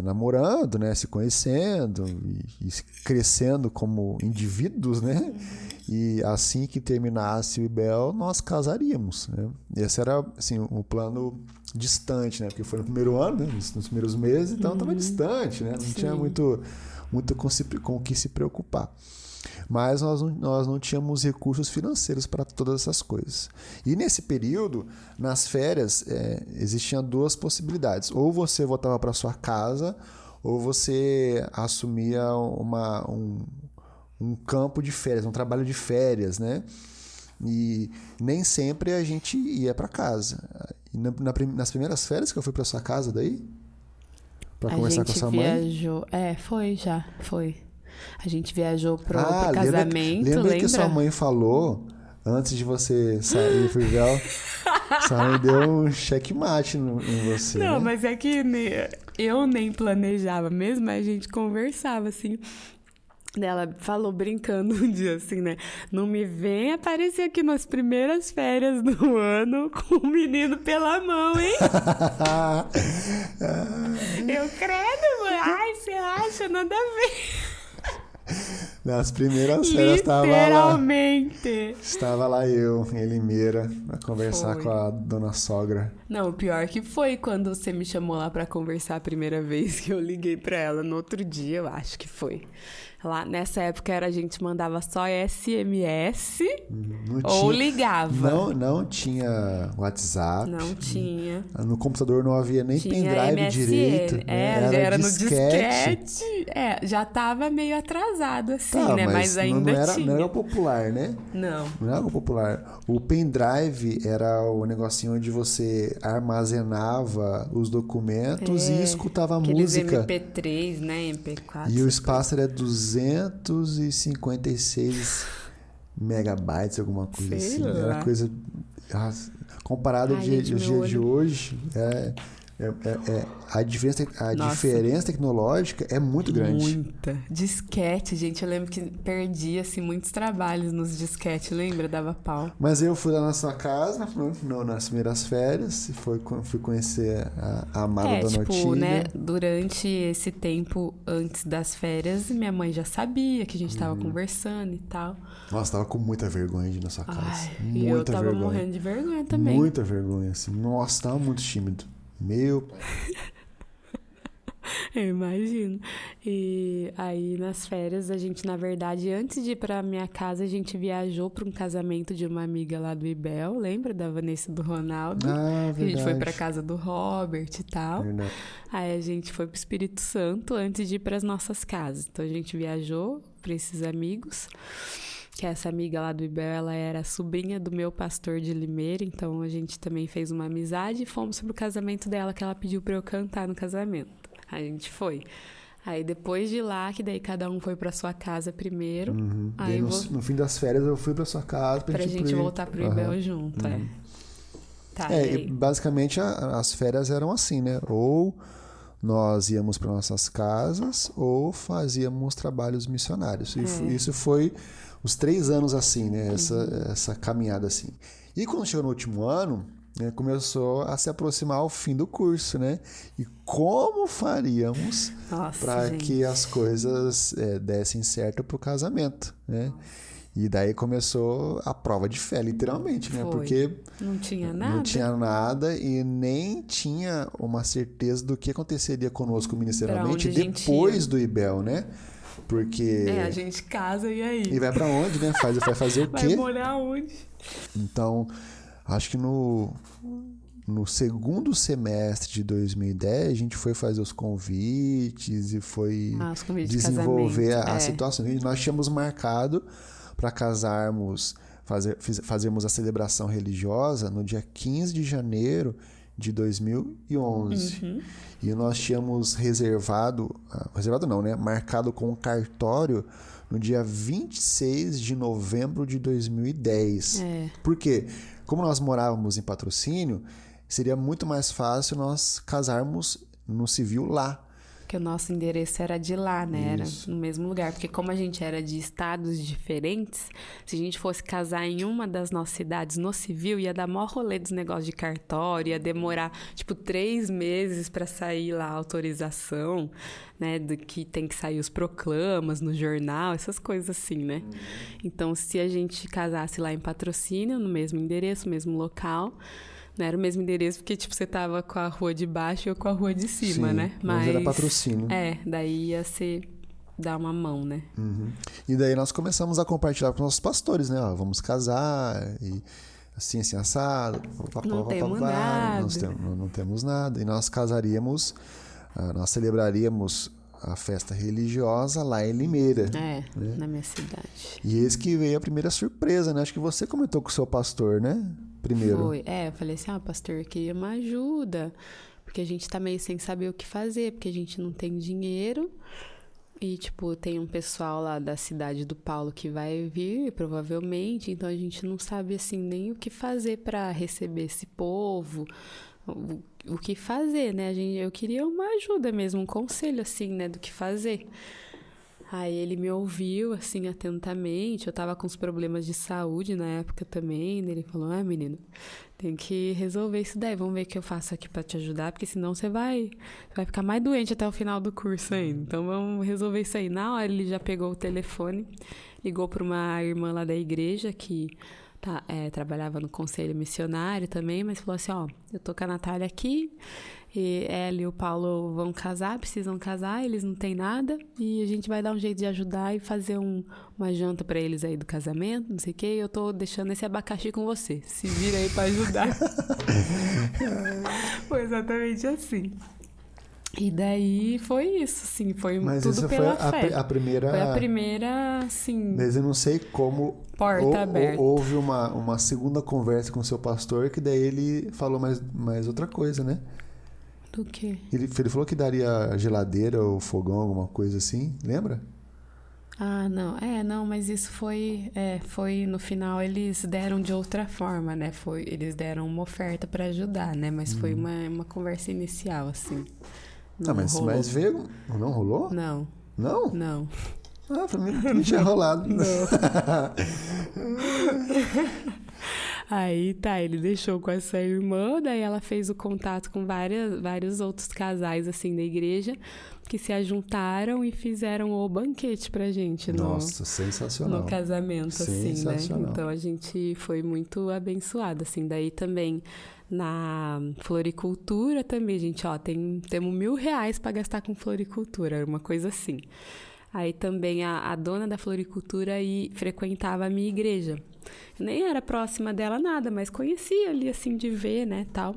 namorando, né, se conhecendo e crescendo como indivíduos, né? E assim que terminasse o IBEL, nós casaríamos, né? Esse era, assim, um plano distante, né? Porque foi no primeiro ano, né? Nos primeiros meses, então estava distante, né? Não tinha muito com o que se preocupar. Mas nós não tínhamos recursos financeiros para todas essas coisas. E nesse período, nas férias, existiam 2 possibilidades. Ou você voltava para sua casa, ou você assumia um campo de férias, um trabalho de férias, né? E nem sempre a gente ia para casa. E nas primeiras férias que eu fui para sua casa daí, para conversar com a sua mãe? A gente viajou. Foi. A gente viajou pro casamento, lembra que sua mãe falou, antes de você sair pro IBEL, sua mãe deu um checkmate em você, Não, né? mas é que eu nem planejava mesmo, mas a gente conversava, assim. Ela falou brincando um dia assim, né? Não me vem aparecer aqui nas primeiras férias do ano com o menino pela mão, hein? Eu credo, mãe. Ai, você acha? Nada a ver. Nas primeiras férias estava lá eu, em Limeira, pra conversar com a dona sogra. Não, o pior que foi quando você me chamou lá pra conversar a primeira vez que eu liguei pra ela. No outro dia, eu acho que foi. Lá, nessa época a gente mandava só SMS ou ligava. Não tinha WhatsApp. Não tinha. No computador não havia nem pendrive MSN, direito. Né? Era no disquete. Já tava meio atrasado assim, né? Mas ainda tinha. Não era popular, né? Não MP3, né? MP4. E o espaço era 256 megabytes, alguma coisa Sei assim. lá. Era coisa... Comparado aos dias de hoje, a diferença tecnológica é muito grande. Muita. Disquete, gente. Eu lembro que perdia assim, muitos trabalhos nos disquetes. Lembra? Dava pau. Mas eu fui lá na sua casa, nas primeiras férias, fui conhecer a amada Dona Otília. Né? Durante esse tempo antes das férias, minha mãe já sabia que a gente tava conversando e tal. Nossa, tava com muita vergonha de ir na sua casa. E eu tava morrendo de vergonha também. Muita vergonha, assim. Nossa, tava muito tímido. Meu pai. Eu imagino. E aí, nas férias, a gente, na verdade, antes de ir pra minha casa, a gente viajou pra um casamento de uma amiga lá do IBEL. Lembra da Vanessa e do Ronaldo? Ah, verdade. A gente foi pra casa do Robert e tal. Verdade. Aí a gente foi pro Espírito Santo antes de ir pras nossas casas. Então, a gente viajou pra esses amigos. Que essa amiga lá do IBEL, ela era sobrinha do meu pastor de Limeira, então a gente também fez uma amizade e fomos pro casamento dela, que ela pediu pra eu cantar no casamento. A gente foi. Aí depois de lá, que daí cada um foi pra sua casa primeiro. Aí no fim das férias eu fui pra sua casa pra gente voltar pro IBEL junto, Tá, e basicamente as férias eram assim, né? Ou nós íamos para nossas casas ou fazíamos trabalhos missionários. Isso foi os 3 anos assim, né? Essa caminhada assim. E quando chegou no último ano, né, começou a se aproximar o fim do curso, né? E como faríamos para que as coisas dessem certo pro casamento, né? E daí começou a prova de fé, literalmente, né? Porque não tinha nada. Não tinha nada e nem tinha uma certeza do que aconteceria conosco ministerialmente depois do IBEL, né? Porque... a gente casa e aí? E vai pra onde, né? Vai fazer o quê? Vai morar onde? Então, acho que no segundo semestre de 2010, a gente foi fazer os convites e foi desenvolver a situação. Nós tínhamos marcado para casarmos, fazermos a celebração religiosa no dia 15 de janeiro de 2011. E nós tínhamos reservado não, né? Marcado com o cartório no dia 26 de novembro de 2010. Por quê? Como nós morávamos em Patrocínio, seria muito mais fácil nós casarmos no civil lá. Porque o nosso endereço era de lá, né? Isso. Era no mesmo lugar. Porque como a gente era de estados diferentes, se a gente fosse casar em uma das nossas cidades no civil, ia dar maior rolê dos negócios de cartório, ia demorar, 3 meses para sair lá a autorização, né? Do que tem que sair os proclamas no jornal, essas coisas assim, né? Então, se a gente casasse lá em Patrocínio, no mesmo endereço, mesmo local... Não era o mesmo endereço, porque, você tava com a rua de baixo e eu com a rua de cima, né? Mas era Patrocínio. Daí ia ser dar uma mão, né? E daí nós começamos a compartilhar com os nossos pastores, né? Ó, vamos casar, e assim assado. Não temos nada. Não temos nada. E nós casaríamos, nós celebraríamos a festa religiosa lá em Limeira. Né? Na minha cidade. E eis que veio a primeira surpresa, né? Acho que você comentou com o seu pastor, né? Primeiro. Foi. Eu falei assim, pastor, eu queria uma ajuda, porque a gente tá meio sem saber o que fazer, porque a gente não tem dinheiro e, tem um pessoal lá da cidade do Paulo que vai vir, provavelmente, então a gente não sabe, assim, nem o que fazer para receber esse povo, o que fazer, né? Eu queria uma ajuda mesmo, um conselho, assim, né, do que fazer. Aí ele me ouviu, assim, atentamente. Eu tava com uns problemas de saúde na época também. Ele falou, menino, tem que resolver isso daí. Vamos ver o que eu faço aqui pra te ajudar, porque senão você vai ficar mais doente até o final do curso ainda. Então vamos resolver isso aí. Na hora ele já pegou o telefone, ligou pra uma irmã lá da igreja que trabalhava no conselho missionário também, mas falou assim, eu tô com a Natália aqui, e ela e o Paulo vão casar, precisam casar, eles não têm nada, e a gente vai dar um jeito de ajudar e fazer uma janta pra eles aí do casamento, não sei o que, e eu tô deixando esse abacaxi com você, se vira aí pra ajudar. Foi exatamente assim. E daí foi isso, assim, foi mas tudo pela fé. A primeira... Foi a primeira, assim... Mas eu não sei como... Porta aberta. Houve uma segunda conversa com o seu pastor, que daí ele falou mais outra coisa, né? Do quê? Ele falou que daria geladeira ou fogão, alguma coisa assim, lembra? Não. Não, mas isso foi no final eles deram de outra forma, né? Eles deram uma oferta para ajudar, né? Mas foi uma conversa inicial, assim. Mas veio... Não rolou? Não. Não? Não. Pra mim não tinha rolado. Não. Aí ele deixou com essa irmã, daí ela fez o contato com vários outros casais, assim, da igreja, que se ajuntaram e fizeram o banquete pra gente. Nossa, sensacional. No casamento, assim, né? Sensacional. Então a gente foi muito abençoada, assim. Daí também na floricultura também, gente, temos R$1.000 pra gastar com floricultura, uma coisa assim. Aí também a dona da floricultura frequentava a minha igreja. Nem era próxima dela nada, mas conhecia ali, assim, de ver, né, tal.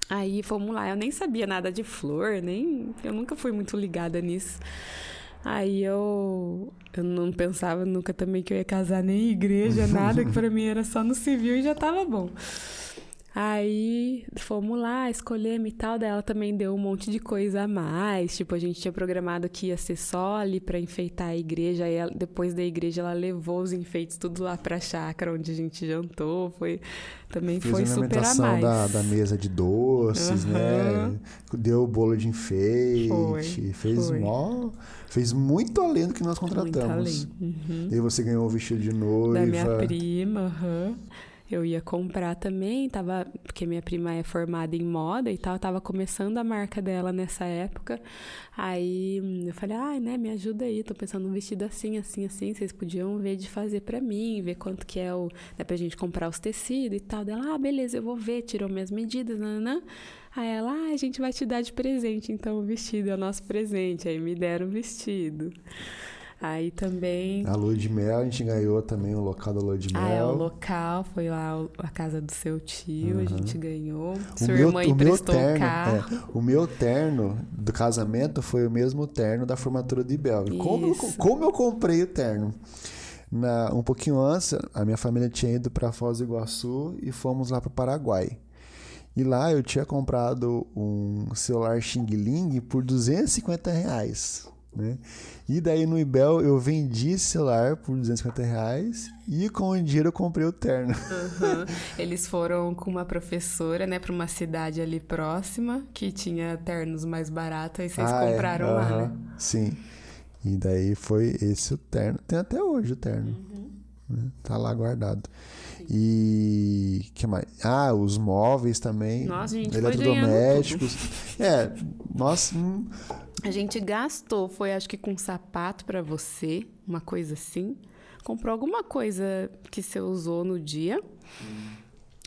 Aí fomos lá, eu nem sabia nada de flor, eu nunca fui muito ligada nisso. Aí eu não pensava nunca também que eu ia casar nem em igreja, nada, que pra mim era só no civil e já tava bom. Aí fomos lá, escolhemos e tal, daí ela também deu um monte de coisa a mais, a gente tinha programado que ia ser só ali pra enfeitar a igreja, aí depois da igreja ela levou os enfeites tudo lá pra chácara onde a gente jantou, foi super a mais. Da mesa de doces, né? Deu o bolo de enfeite, fez muito além do que nós contratamos. Muito além. E aí você ganhou o vestido de noiva. Da minha prima, Eu ia comprar também, porque minha prima é formada em moda e tal, tava começando a marca dela nessa época. Aí eu falei, né, me ajuda aí, tô pensando num vestido assim, assim, assim, vocês podiam ver de fazer pra mim, ver quanto que é né, pra gente comprar os tecidos e tal. Dela, beleza, eu vou ver, tirou minhas medidas, nananã. Aí ela, a gente vai te dar de presente, então o vestido é o nosso presente. Aí me deram o vestido. Aí também... A lua de mel, a gente ganhou também o local da lua de mel. O local, foi lá a casa do seu tio, a gente ganhou. Sua irmã emprestou o carro. O meu terno do casamento foi o mesmo terno da formatura de Bel. Como eu comprei o terno? Um pouquinho antes, a minha família tinha ido para Foz do Iguaçu e fomos lá para o Paraguai. E lá eu tinha comprado um celular Xing Ling por R$250, né? E daí no Ibel eu vendi esse celular por R$250 e com o dinheiro eu comprei o terno. Uhum. Eles foram com uma professora, né, para uma cidade ali próxima que tinha ternos mais baratos, aí vocês compraram lá, né? Sim. E daí foi esse o terno. Tem até hoje o terno. Né? Tá lá guardado. E que mais? Os móveis também. Nossa, a gente eletrodomésticos. Nós. A gente gastou, foi acho que com sapato pra você, uma coisa assim. Comprou alguma coisa que você usou no dia.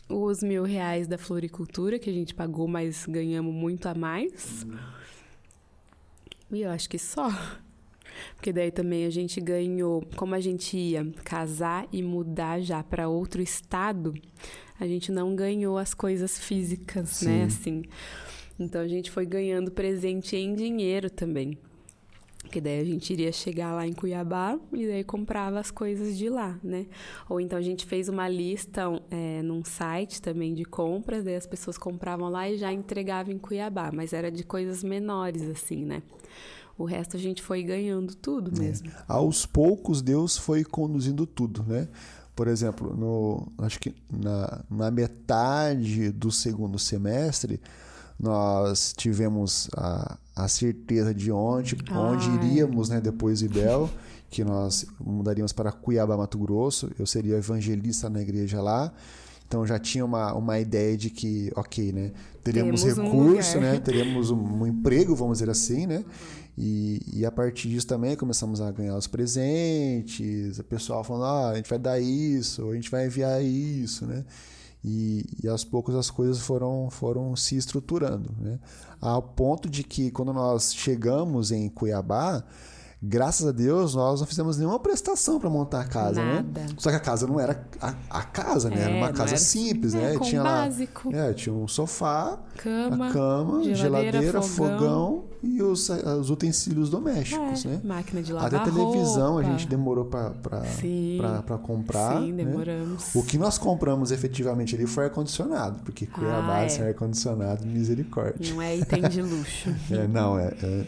Os R$1.000 da floricultura, que a gente pagou, mas ganhamos muito a mais. E eu acho que só. Porque daí também a gente ganhou, como a gente ia casar e mudar já para outro estado, a gente não ganhou as coisas físicas, Sim. né, assim. Então a gente foi ganhando presente em dinheiro também. Porque daí a gente iria chegar lá em Cuiabá e daí comprava as coisas de lá, né? Ou então a gente fez uma lista num site também de compras, daí as pessoas compravam lá e já entregavam em Cuiabá, mas era de coisas menores, assim, né? O resto a gente foi ganhando tudo mesmo. Aos poucos, Deus foi conduzindo tudo, né? Por exemplo, acho que na metade do segundo semestre, nós tivemos a certeza de onde iríamos, né, depois do Ibel, que nós mudaríamos para Cuiabá, Mato Grosso. Eu seria evangelista na igreja lá. Então já tinha uma ideia de que, ok, né, teríamos recurso, né, teríamos um emprego, vamos dizer assim, né? E a partir disso também começamos a ganhar os presentes, o pessoal falando, a gente vai dar isso, a gente vai enviar isso, né? E aos poucos as coisas foram se estruturando, né? Ao ponto de que quando nós chegamos em Cuiabá, graças a Deus, nós não fizemos nenhuma prestação para montar a casa, Nada. né? Só que a casa não era a casa, né? Era uma casa simples, né? Tinha básico. Tinha um sofá, cama, a cama, geladeira, fogão e os utensílios domésticos, né? Máquina de lavar até televisão roupa. a gente demorou para comprar. Sim, demoramos. Né? O que nós compramos efetivamente ali foi ar-condicionado, porque Cuiabá sem ar-condicionado, misericórdia. Não é item de luxo.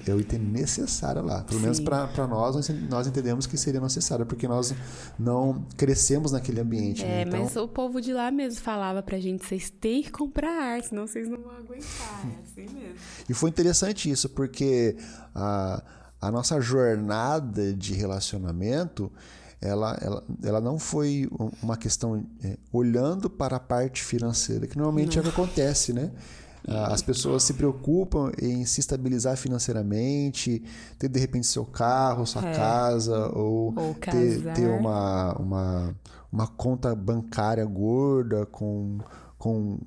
É o item necessário lá. Pelo menos para nós entendemos que seria necessário, porque nós não crescemos naquele ambiente. Né? Então, mas o povo de lá mesmo falava pra gente, vocês têm que comprar ar, senão vocês não vão aguentar. É assim mesmo. E foi interessante isso, porque a nossa jornada de relacionamento, ela não foi uma questão olhando para a parte financeira, que normalmente é o que acontece, né? As pessoas se preocupam em se estabilizar financeiramente, ter de repente seu carro, sua casa, ou ter uma conta bancária gorda com um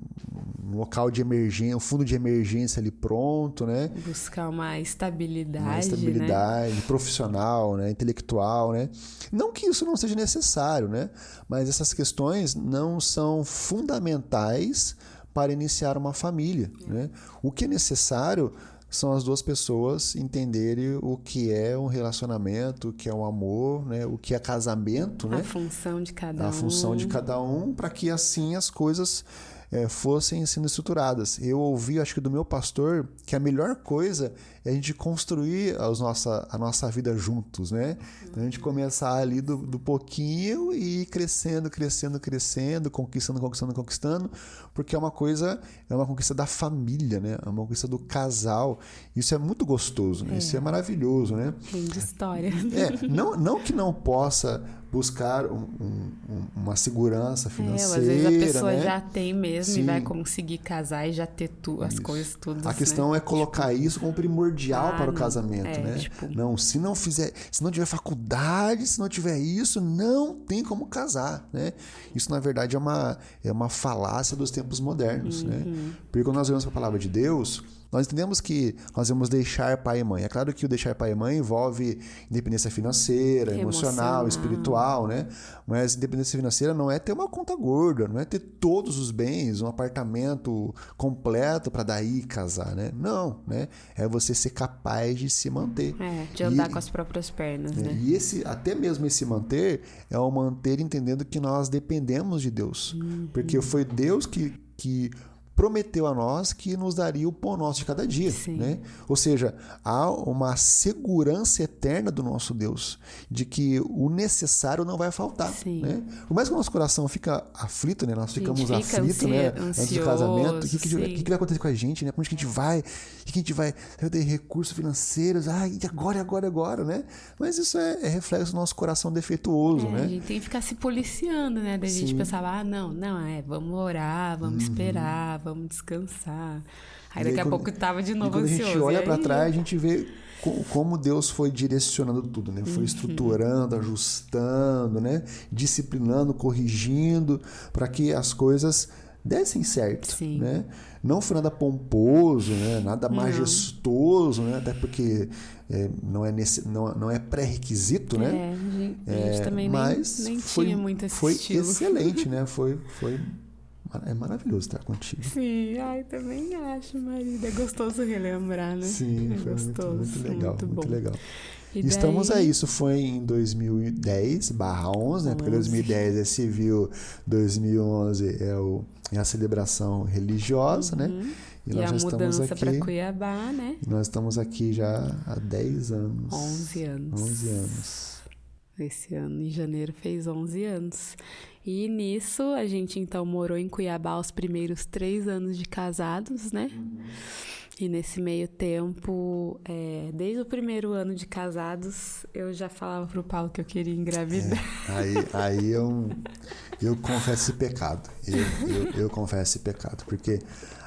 local de emergência, um fundo de emergência ali pronto, né? Buscar uma estabilidade, né? Profissional, né? Intelectual, né? Não que isso não seja necessário, né? Mas essas questões não são fundamentais para iniciar uma família, né? O que é necessário são as duas pessoas entenderem o que é um relacionamento, o que é um amor, né? O que é casamento, né? A função de cada um. A função de cada um, para que assim as coisas fossem sendo estruturadas. Eu ouvi, acho que do meu pastor, que a melhor coisa é a gente construir a nossa vida juntos, né? Então, a gente começar ali do pouquinho e ir crescendo, conquistando, porque é uma conquista da família, né? É uma conquista do casal. Isso é muito gostoso, né? Isso é maravilhoso, né? Tem de história. Não que não possa buscar uma segurança financeira, às vezes a pessoa já tem mesmo. Sim. E vai conseguir casar e já ter as coisas todas. A questão é colocar isso como primordial para o casamento, né? Não, se não tiver faculdade, se não tiver isso, não tem como casar, né? Isso, na verdade, é uma falácia dos tempos modernos, né? Porque quando nós olhamos para a palavra de Deus, nós entendemos que nós vamos deixar pai e mãe. É claro que o deixar pai e mãe envolve independência financeira, emocional, espiritual, né? Mas independência financeira não é ter uma conta gorda, não é ter todos os bens, um apartamento completo para daí casar, né? Não, né? É você ser capaz de se manter. De andar com as próprias pernas, né? E até mesmo esse manter é o manter entendendo que nós dependemos de Deus. Porque foi Deus que prometeu a nós que nos daria o pão nosso de cada dia, né? Ou seja, há uma segurança eterna do nosso Deus, de que o necessário não vai faltar, né? Por mais que o nosso coração fica aflito, né? Nós ficamos aflitos, né? Antes do casamento, o que vai acontecer com a gente, né? Para onde que a gente vai? O que a gente vai? Eu tenho recursos financeiros, agora, né? Mas isso é reflexo do nosso coração defeituoso, né? A gente tem que ficar se policiando, né? Da gente pensar, vamos orar, vamos esperar, vamos descansar. Aí daqui a pouco tava de novo ansioso. Quando a gente olha para trás, a gente vê como Deus foi direcionando tudo, né? Foi estruturando, ajustando, né? Disciplinando, corrigindo, para que as coisas dessem certo, né? Não foi nada pomposo, né? Nada majestoso, né? Até porque não é pré-requisito, né? A gente também nem tinha muito esse estilo. Foi excelente, né? É maravilhoso estar contigo. Sim, também acho, marido. É gostoso relembrar, né? Sim, foi gostoso, muito legal, muito legal. E estamos aí, isso foi em 2010/11, né? Porque 2010 é civil, 2011 é a celebração religiosa, né? E a mudança para Cuiabá, né? Nós estamos aqui já há 10 anos. 11 anos. 11 anos. Esse ano, em janeiro, fez 11 anos. E nisso, a gente então morou em Cuiabá os primeiros 3 anos de casados, né? E nesse meio tempo, desde o primeiro ano de casados, eu já falava pro Paulo que eu queria engravidar. Aí eu confesso esse pecado. Eu confesso esse pecado, porque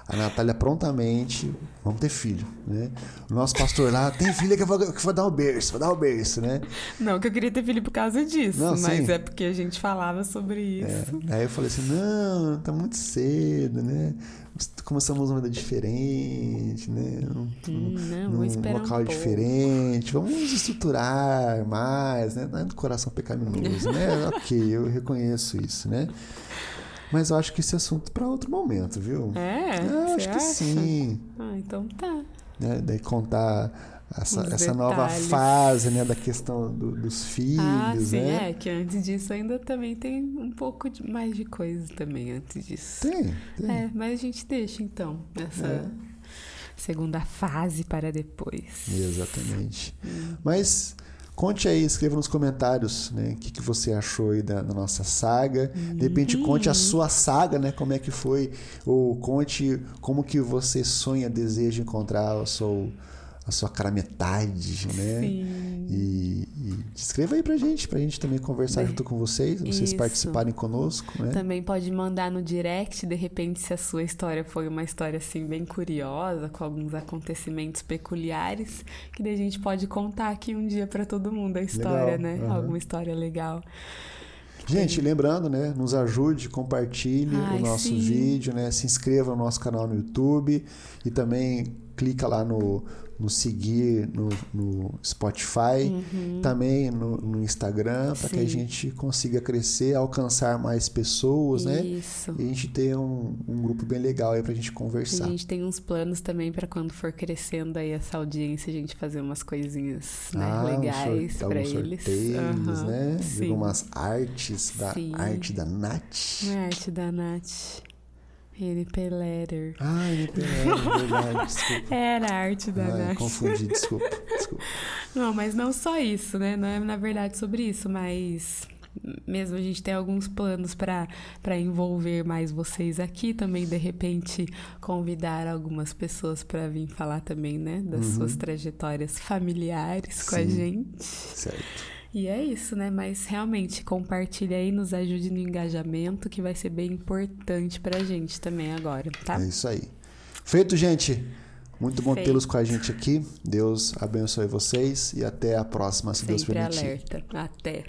a Natália prontamente, vamos ter filho, né? O nosso pastor lá, tem filho que vai dar o berço, né? Não que eu queria ter filho por causa disso, mas é porque a gente falava sobre isso. Aí eu falei assim, não, tá muito cedo, né? Começamos uma vida diferente, né? Vamos esperar local diferente, vamos estruturar mais, né? Não é do coração pecaminoso, né? Ok, eu reconheço isso, né? Mas eu acho que esse assunto para outro momento, viu? Você acho que sim. Então tá. Daí contar essa nova fase, né, da questão dos filhos, sim, né? que antes disso ainda também tem um pouco mais de coisa também antes disso. Tem. Mas a gente deixa então essa segunda fase para depois. Exatamente. Mas conte aí, escreva nos comentários, né, o que você achou aí da nossa saga. De repente, conte a sua saga, né, como é que foi, ou conte como que você sonha, deseja encontrar a sua cara metade, né? Sim. E escreva aí pra gente também conversar junto com vocês participarem conosco, né? Também pode mandar no direct, de repente, se a sua história foi uma história assim bem curiosa, com alguns acontecimentos peculiares, que daí a gente pode contar aqui um dia pra todo mundo a história, né? Alguma história legal. Gente, lembrando, né? Nos ajude, compartilhe o nosso vídeo, né? Se inscreva no nosso canal no YouTube e também clica lá no seguir no Spotify, também no Instagram, para que a gente consiga crescer, alcançar mais pessoas, né? Isso. E a gente ter um grupo bem legal aí pra gente conversar. A gente tem uns planos também para quando for crescendo aí essa audiência, a gente fazer umas coisinhas legais para eles. Sorteios, né? Algumas artes arte da Nath. A arte da Nath. NP Letter. NP Letter, verdade, desculpa. Era a arte da Nath. Confundi, desculpa. Não, mas não só isso, né? Não é na verdade sobre isso, mas mesmo a gente tem alguns planos para envolver mais vocês aqui, também de repente convidar algumas pessoas para vir falar também, né? Das suas trajetórias familiares com a gente. Certo. E é isso, né? Mas realmente, compartilha aí, nos ajude no engajamento, que vai ser bem importante pra gente também agora, tá? É isso aí. Feito, gente. Muito bom tê-los com a gente aqui. Deus abençoe vocês e até a próxima, se Deus permitir. Sempre alerta. Até.